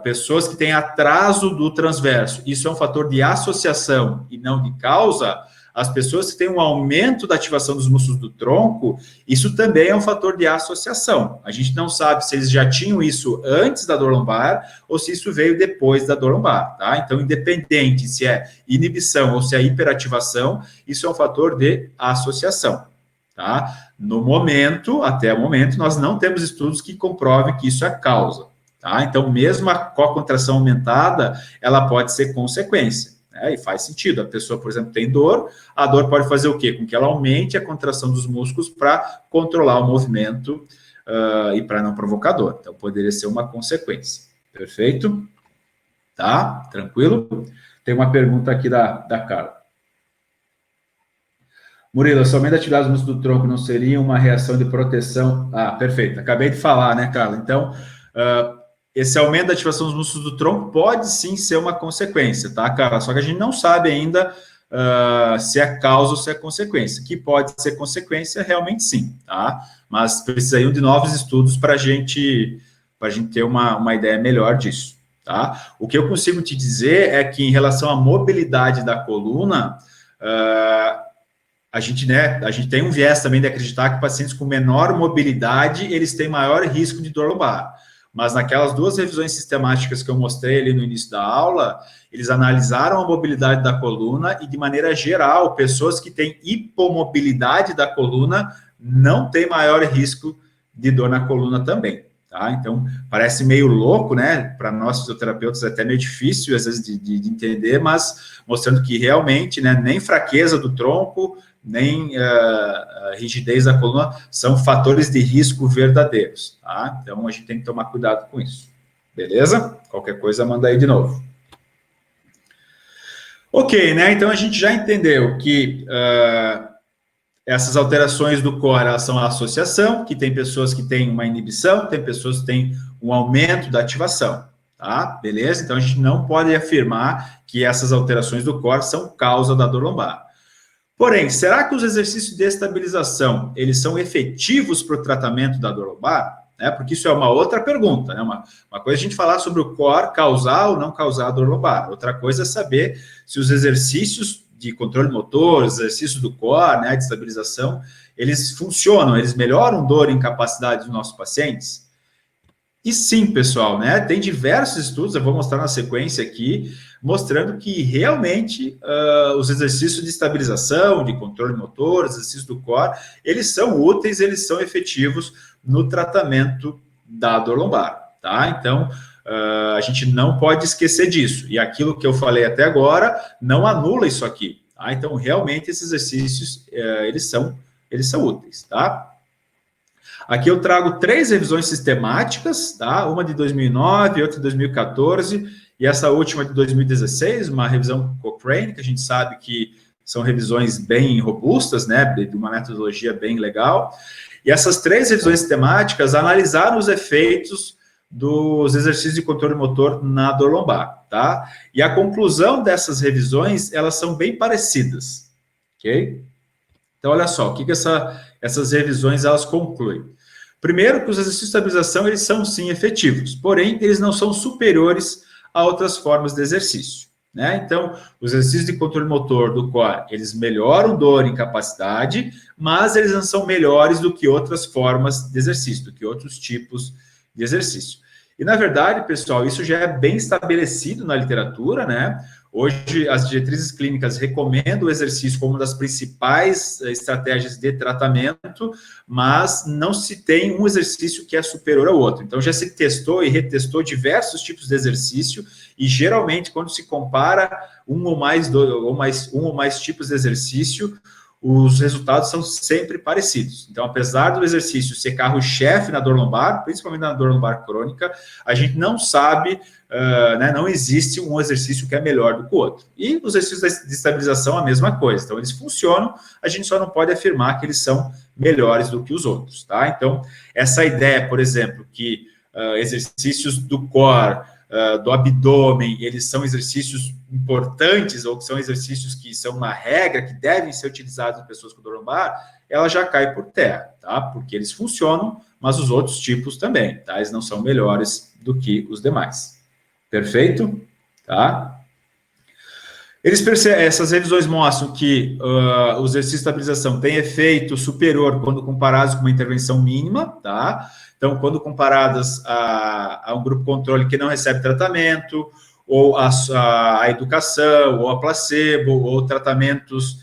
pessoas que têm atraso do transverso, isso é um fator de associação e não de causa, as pessoas que têm um aumento da ativação dos músculos do tronco, isso também é um fator de associação. A gente não sabe se eles já tinham isso antes da dor lombar ou se isso veio depois da dor lombar, tá? Então, independente se é inibição ou se é hiperativação, isso é um fator de associação, tá? No momento, até o momento, nós não temos estudos que comprovem que isso é causa, tá? Então, mesmo com a contração aumentada, ela pode ser consequência. E faz sentido, a pessoa, por exemplo, tem dor, a dor pode fazer o quê? Com que ela aumente a contração dos músculos para controlar o movimento e para não provocar dor. Então, poderia ser uma consequência. Perfeito? Tá? Tranquilo? Tem uma pergunta aqui da Carla. Murilo, somente a atividade dos músculos do tronco não seria uma reação de proteção? Ah, perfeito. Acabei de falar, né, Carla? Então, esse aumento da ativação dos músculos do tronco pode sim ser uma consequência, tá, cara? Só que a gente não sabe ainda se é causa ou se é consequência. Que pode ser consequência, realmente sim, tá? Mas precisariam de novos estudos para a gente ter uma ideia melhor disso, tá? O que eu consigo te dizer é que em relação à mobilidade da coluna, a gente tem um viés também de acreditar que pacientes com menor mobilidade, eles têm maior risco de dor lombar. Mas naquelas duas revisões sistemáticas que eu mostrei ali no início da aula, eles analisaram a mobilidade da coluna e, de maneira geral, pessoas que têm hipomobilidade da coluna não têm maior risco de dor na coluna também, tá? Então, parece meio louco, né? Para nós fisioterapeutas é até meio difícil, às vezes, de entender, mas mostrando que realmente, né, nem fraqueza do tronco, nem rigidez da coluna são fatores de risco verdadeiros, tá? Então, a gente tem que tomar cuidado com isso, beleza? Qualquer coisa, manda aí de novo. Ok, né? Então, a gente já entendeu que essas alterações do core, elas são a associação, que tem pessoas que têm uma inibição, tem pessoas que têm um aumento da ativação, tá? Beleza? Então, a gente não pode afirmar que essas alterações do core são causa da dor lombar. Porém, será que os exercícios de estabilização, eles são efetivos para o tratamento da dor lombar? Porque isso é uma outra pergunta, né? Uma coisa é a gente falar sobre o core causar ou não causar a dor lombar. Outra coisa é saber se os exercícios de controle motor, os exercícios do core, né, de estabilização, eles funcionam, eles melhoram dor e incapacidade dos nossos pacientes? E sim, pessoal, né? Tem diversos estudos, eu vou mostrar na sequência aqui, mostrando que realmente os exercícios de estabilização, de controle motor, os exercícios do core, eles são úteis, eles são efetivos no tratamento da dor lombar, tá? Então, a gente não pode esquecer disso. E aquilo que eu falei até agora não anula isso aqui, tá? Então, realmente, esses exercícios, eles são úteis, tá? Aqui eu trago 3 revisões sistemáticas, tá? Uma de 2009, outra de 2014, e essa última de 2016, uma revisão Cochrane, que a gente sabe que são revisões bem robustas, né? De uma metodologia bem legal. E essas 3 revisões sistemáticas analisaram os efeitos dos exercícios de controle motor na dor lombar, tá? E a conclusão dessas revisões, elas são bem parecidas, ok? Então, olha só, o que essas revisões, elas concluem. Primeiro, que os exercícios de estabilização, eles são, sim, efetivos, porém, eles não são superiores a outras formas de exercício, né? Então, os exercícios de controle motor do core, eles melhoram dor e incapacidade, mas eles não são melhores do que outras formas de exercício, do que outros tipos de exercício. E, na verdade, pessoal, isso já é bem estabelecido na literatura, né? Hoje, as diretrizes clínicas recomendam o exercício como uma das principais estratégias de tratamento, mas não se tem um exercício que é superior ao outro. Então, já se testou e retestou diversos tipos de exercício, e geralmente, quando se compara um ou mais tipos de exercício, os resultados são sempre parecidos. Então, apesar do exercício ser carro-chefe na dor lombar, principalmente na dor lombar crônica, a gente não sabe, né, não existe um exercício que é melhor do que o outro. E os exercícios de estabilização, a mesma coisa. Então, eles funcionam, a gente só não pode afirmar que eles são melhores do que os outros, tá? Então, essa ideia, por exemplo, que exercícios do core, do abdômen, eles são exercícios importantes, ou que são exercícios que são uma regra, que devem ser utilizados em pessoas com dor lombar, ela já cai por terra, tá? Porque eles funcionam, mas os outros tipos também, tá? Eles não são melhores do que os demais. Perfeito? Tá? Essas revisões mostram que os exercícios de estabilização têm efeito superior quando comparados com uma intervenção mínima, tá? Então, quando comparadas a um grupo controle que não recebe tratamento, ou a educação, ou a placebo, ou tratamentos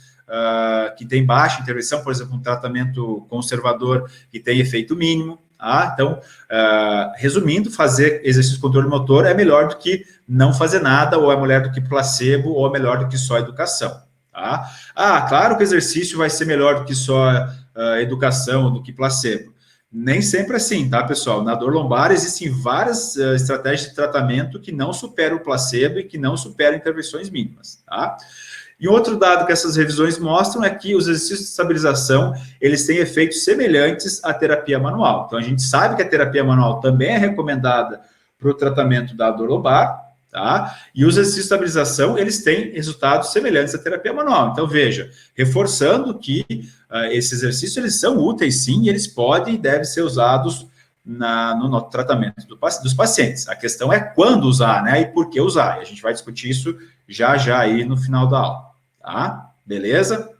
que têm baixa intervenção, por exemplo, um tratamento conservador que tem efeito mínimo, tá? Então, resumindo, fazer exercício de controle motor é melhor do que não fazer nada, ou é melhor do que placebo, ou é melhor do que só educação, tá? Claro que o exercício vai ser melhor do que só educação, do que placebo. Nem sempre assim, tá, pessoal? Na dor lombar existem várias estratégias de tratamento que não superam o placebo e que não superam intervenções mínimas, tá? E outro dado que essas revisões mostram é que os exercícios de estabilização, eles têm efeitos semelhantes à terapia manual. Então, a gente sabe que a terapia manual também é recomendada para o tratamento da dor lombar, tá? E os exercícios de estabilização, eles têm resultados semelhantes à terapia manual. Então, veja, reforçando que esses exercícios, eles são úteis sim, e eles podem e devem ser usados no tratamento dos pacientes. A questão é quando usar, né? E por que usar. E a gente vai discutir isso já aí no final da aula, tá? Beleza?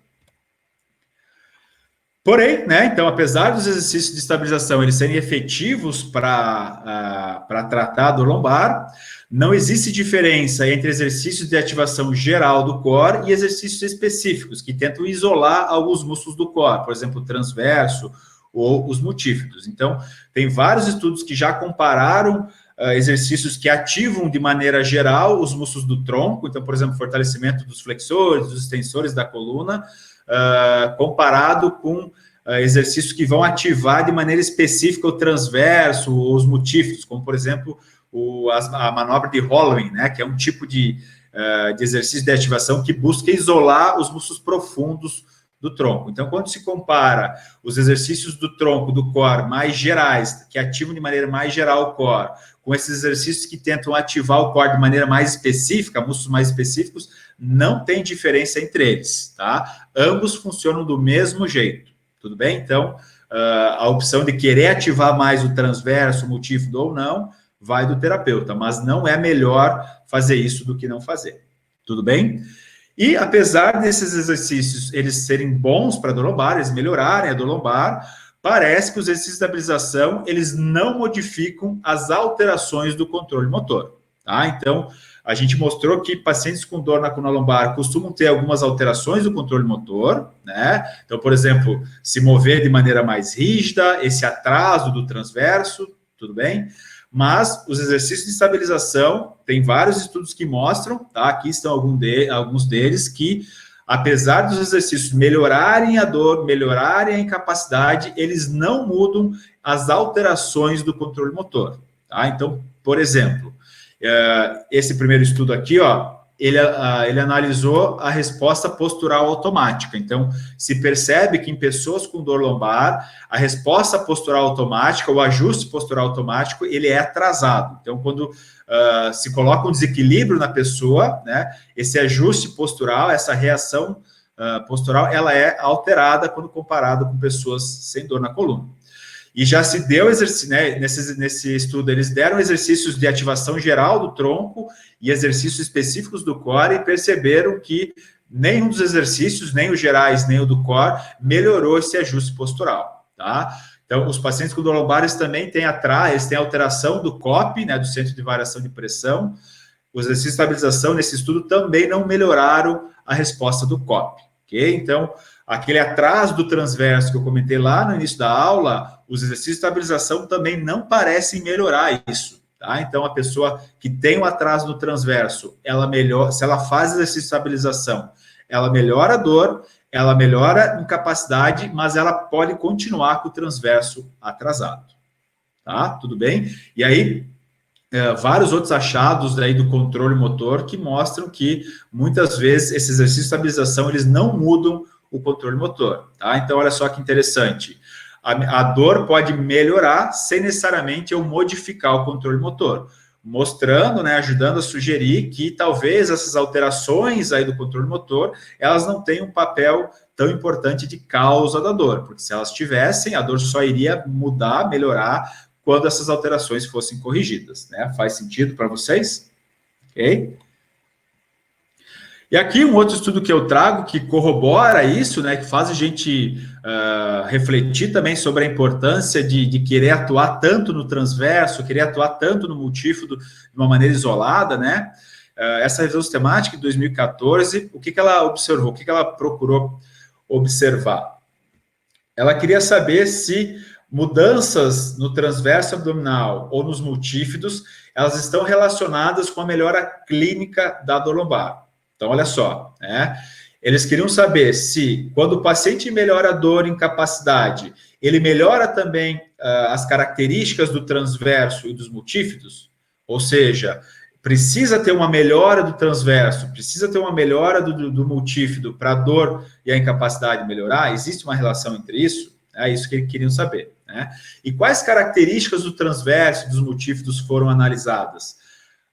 Porém, né, então, apesar dos exercícios de estabilização eles serem efetivos para tratar a dor lombar, não existe diferença entre exercícios de ativação geral do core e exercícios específicos, que tentam isolar alguns músculos do core, por exemplo, o transverso ou os multífidos. Então, tem vários estudos que já compararam exercícios que ativam de maneira geral os músculos do tronco, então, por exemplo, fortalecimento dos flexores, dos extensores da coluna, comparado com exercícios que vão ativar de maneira específica o transverso, os multífidos, como, por exemplo, a manobra de Holloway, né, que é um tipo de exercício de ativação que busca isolar os músculos profundos do tronco. Então, quando se compara os exercícios do tronco, do core, mais gerais, que ativam de maneira mais geral o core, com esses exercícios que tentam ativar o core de maneira mais específica, músculos mais específicos, não tem diferença entre eles, tá? Ambos funcionam do mesmo jeito, tudo bem? Então, a opção de querer ativar mais o transverso, o multífido ou não, vai do terapeuta, mas não é melhor fazer isso do que não fazer, tudo bem? E, apesar desses exercícios eles serem bons para a dor lombar, eles melhorarem a dor lombar, parece que os exercícios de estabilização, eles não modificam as alterações do controle motor, tá? Então, a gente mostrou que pacientes com dor na coluna lombar costumam ter algumas alterações do controle motor, né? Então, por exemplo, se mover de maneira mais rígida, esse atraso do transverso, tudo bem? Mas os exercícios de estabilização, tem vários estudos que mostram, tá? Aqui estão alguns deles, que apesar dos exercícios melhorarem a dor, melhorarem a incapacidade, eles não mudam as alterações do controle motor, tá? Então, por exemplo, esse primeiro estudo aqui, ó, ele analisou a resposta postural automática. Então, se percebe que em pessoas com dor lombar, a resposta postural automática, o ajuste postural automático, ele é atrasado. Então, quando se coloca um desequilíbrio na pessoa, né, esse ajuste postural, essa reação postural, ela é alterada quando comparado com pessoas sem dor na coluna. E já se deu exercício, né, nesse estudo, eles deram exercícios de ativação geral do tronco e exercícios específicos do core e perceberam que nenhum dos exercícios, nem os gerais, nem o do core, melhorou esse ajuste postural, tá? Então, os pacientes com dor lombares também têm eles têm alteração do COP, né, do Centro de Variação de Pressão. Os exercícios de estabilização nesse estudo também não melhoraram a resposta do COP, ok? Então, aquele atraso do transverso que eu comentei lá no início da aula, os exercícios de estabilização também não parecem melhorar isso, tá? Então, a pessoa que tem um atraso do transverso, ela melhora, se ela faz exercício de estabilização, ela melhora a dor, ela melhora a incapacidade, mas ela pode continuar com o transverso atrasado, tá? Tudo bem? E aí, vários outros achados aí do controle motor que mostram que, muitas vezes, esses exercícios de estabilização, eles não mudam o controle motor, tá? Então, olha só que interessante. A dor pode melhorar sem necessariamente eu modificar o controle motor, mostrando, né, ajudando a sugerir que talvez essas alterações aí do controle motor, elas não tenham um papel tão importante de causa da dor, porque se elas tivessem, a dor só iria mudar, melhorar, quando essas alterações fossem corrigidas, né? Faz sentido para vocês? Ok? E aqui um outro estudo que eu trago que corrobora isso, né, que faz a gente refletir também sobre a importância de querer atuar tanto no transverso, querer atuar tanto no multífido de uma maneira isolada, né? Essa revisão sistemática de 2014, o que ela observou, o que ela procurou observar? Ela queria saber se mudanças no transverso abdominal ou nos multífidos, elas estão relacionadas com a melhora clínica da dor lombar. Então, olha só, né? Eles queriam saber se, quando o paciente melhora a dor e incapacidade, ele melhora também as características do transverso e dos multífidos, ou seja, precisa ter uma melhora do transverso, precisa ter uma melhora do multífido para a dor e a incapacidade melhorar? Existe uma relação entre isso? É isso que eles queriam saber, né? E quais características do transverso e dos multífidos foram analisadas?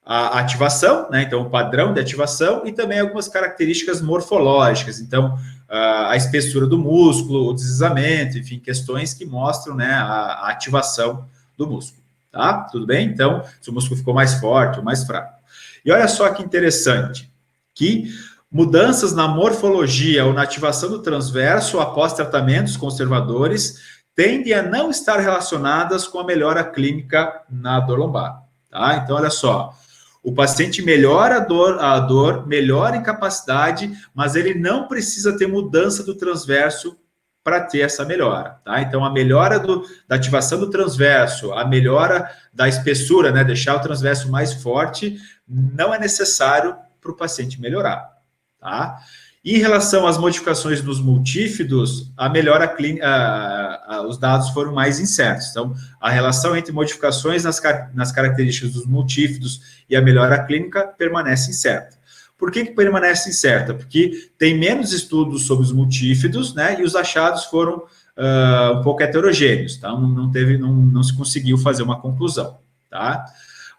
A ativação, né? Então, o padrão de ativação e também algumas características morfológicas. Então, a espessura do músculo, o deslizamento, enfim, questões que mostram, né, a ativação do músculo, tá? Tudo bem? Então, se o músculo ficou mais forte ou mais fraco. E olha só que interessante, que mudanças na morfologia ou na ativação do transverso após tratamentos conservadores tendem a não estar relacionadas com a melhora clínica na dor lombar, tá? Então, olha só, o paciente melhora a dor, melhora a incapacidade, mas ele não precisa ter mudança do transverso para ter essa melhora, tá? Então, a melhora da ativação do transverso, a melhora da espessura, né, deixar o transverso mais forte, não é necessário para o paciente melhorar, tá? Em relação às modificações dos multífidos, a melhora clínica, os dados foram mais incertos. Então, a relação entre modificações nas características dos multífidos e a melhora clínica permanece incerta. Por que permanece incerta? Porque tem menos estudos sobre os multífidos, né? E os achados foram um pouco heterogêneos, tá? Não se conseguiu fazer uma conclusão, tá?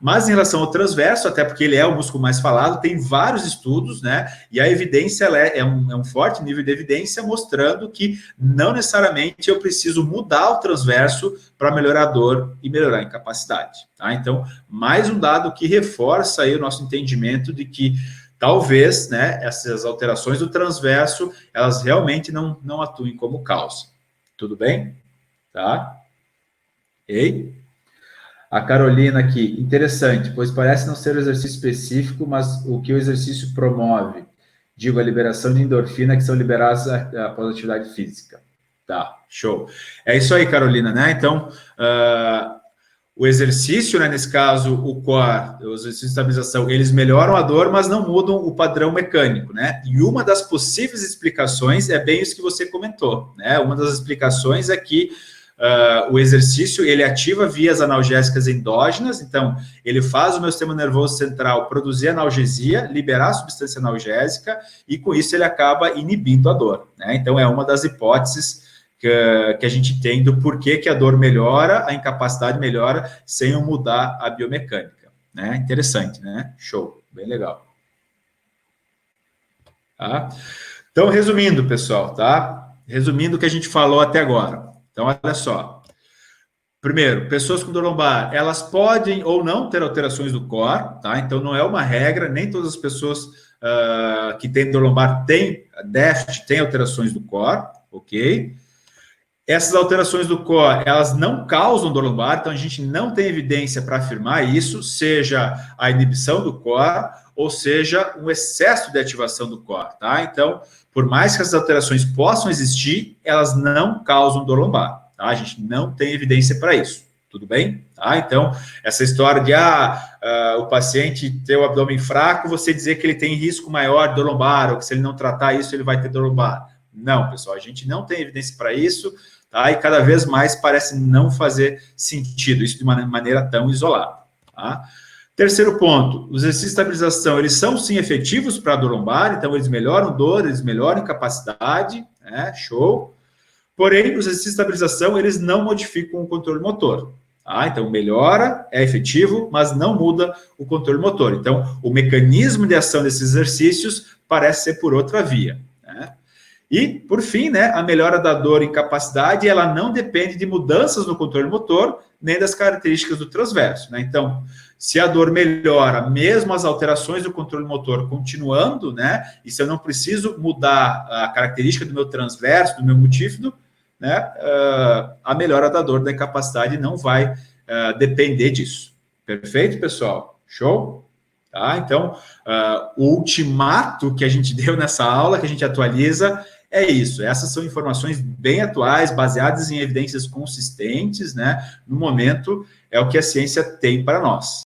Mas em relação ao transverso, até porque ele é o músculo mais falado, tem vários estudos, né? E a evidência é um forte nível de evidência mostrando que não necessariamente eu preciso mudar o transverso para melhorar a dor e melhorar a incapacidade, tá? Então, mais um dado que reforça aí o nosso entendimento de que talvez, né, essas alterações do transverso, elas realmente não atuem como causa. Tudo bem? Tá? Ok? A Carolina aqui, interessante, pois parece não ser um exercício específico, mas o que o exercício promove? Digo, a liberação de endorfina que são liberadas após a atividade física. Tá, show. É isso aí, Carolina, né? Então, o exercício, né, nesse caso, o core, os exercícios de estabilização, eles melhoram a dor, mas não mudam o padrão mecânico, né? E uma das possíveis explicações é bem isso que você comentou, né? Uma das explicações é que o exercício, ele ativa vias analgésicas endógenas, então, ele faz o meu sistema nervoso central produzir analgesia, liberar a substância analgésica, e com isso ele acaba inibindo a dor, né? Então, é uma das hipóteses que a gente tem do porquê que a dor melhora, a incapacidade melhora, sem eu mudar a biomecânica, né? Interessante, né? Show, bem legal. Tá? Então, resumindo, pessoal, tá? Resumindo o que a gente falou até agora. Então, olha só. Primeiro, pessoas com dor lombar, elas podem ou não ter alterações do core, tá? Então, não é uma regra, nem todas as pessoas que têm dor lombar têm déficit, têm alterações do core, ok? Essas alterações do core, elas não causam dor lombar, então a gente não tem evidência para afirmar isso, seja a inibição do core, ou seja, um excesso de ativação do core, tá? Então, por mais que essas alterações possam existir, elas não causam dor lombar. Tá? A gente não tem evidência para isso, tudo bem? Tá? Então, essa história de o paciente ter o abdômen fraco, você dizer que ele tem risco maior de dor lombar, ou que se ele não tratar isso, ele vai ter dor lombar. Não, pessoal, a gente não tem evidência para isso, tá? E cada vez mais parece não fazer sentido isso de uma maneira tão isolada. Tá? Terceiro ponto, os exercícios de estabilização, eles são sim efetivos para a dor lombar, então eles melhoram dor, eles melhoram capacidade, né? Show. Porém, os exercícios de estabilização, eles não modificam o controle motor. Tá? Então, melhora, é efetivo, mas não muda o controle motor. Então, o mecanismo de ação desses exercícios parece ser por outra via. Né? E, por fim, né, a melhora da dor e incapacidade, ela não depende de mudanças no controle motor, nem das características do transverso. Né? Então, se a dor melhora, mesmo as alterações do controle motor continuando, né, e se eu não preciso mudar a característica do meu transverso, do meu multífido, né, a melhora da dor, da incapacidade não vai depender disso. Perfeito, pessoal? Show? Tá? Então, o ultimato que a gente deu nessa aula, que a gente atualiza, é isso. Essas são informações bem atuais, baseadas em evidências consistentes, né? No momento, é o que a ciência tem para nós.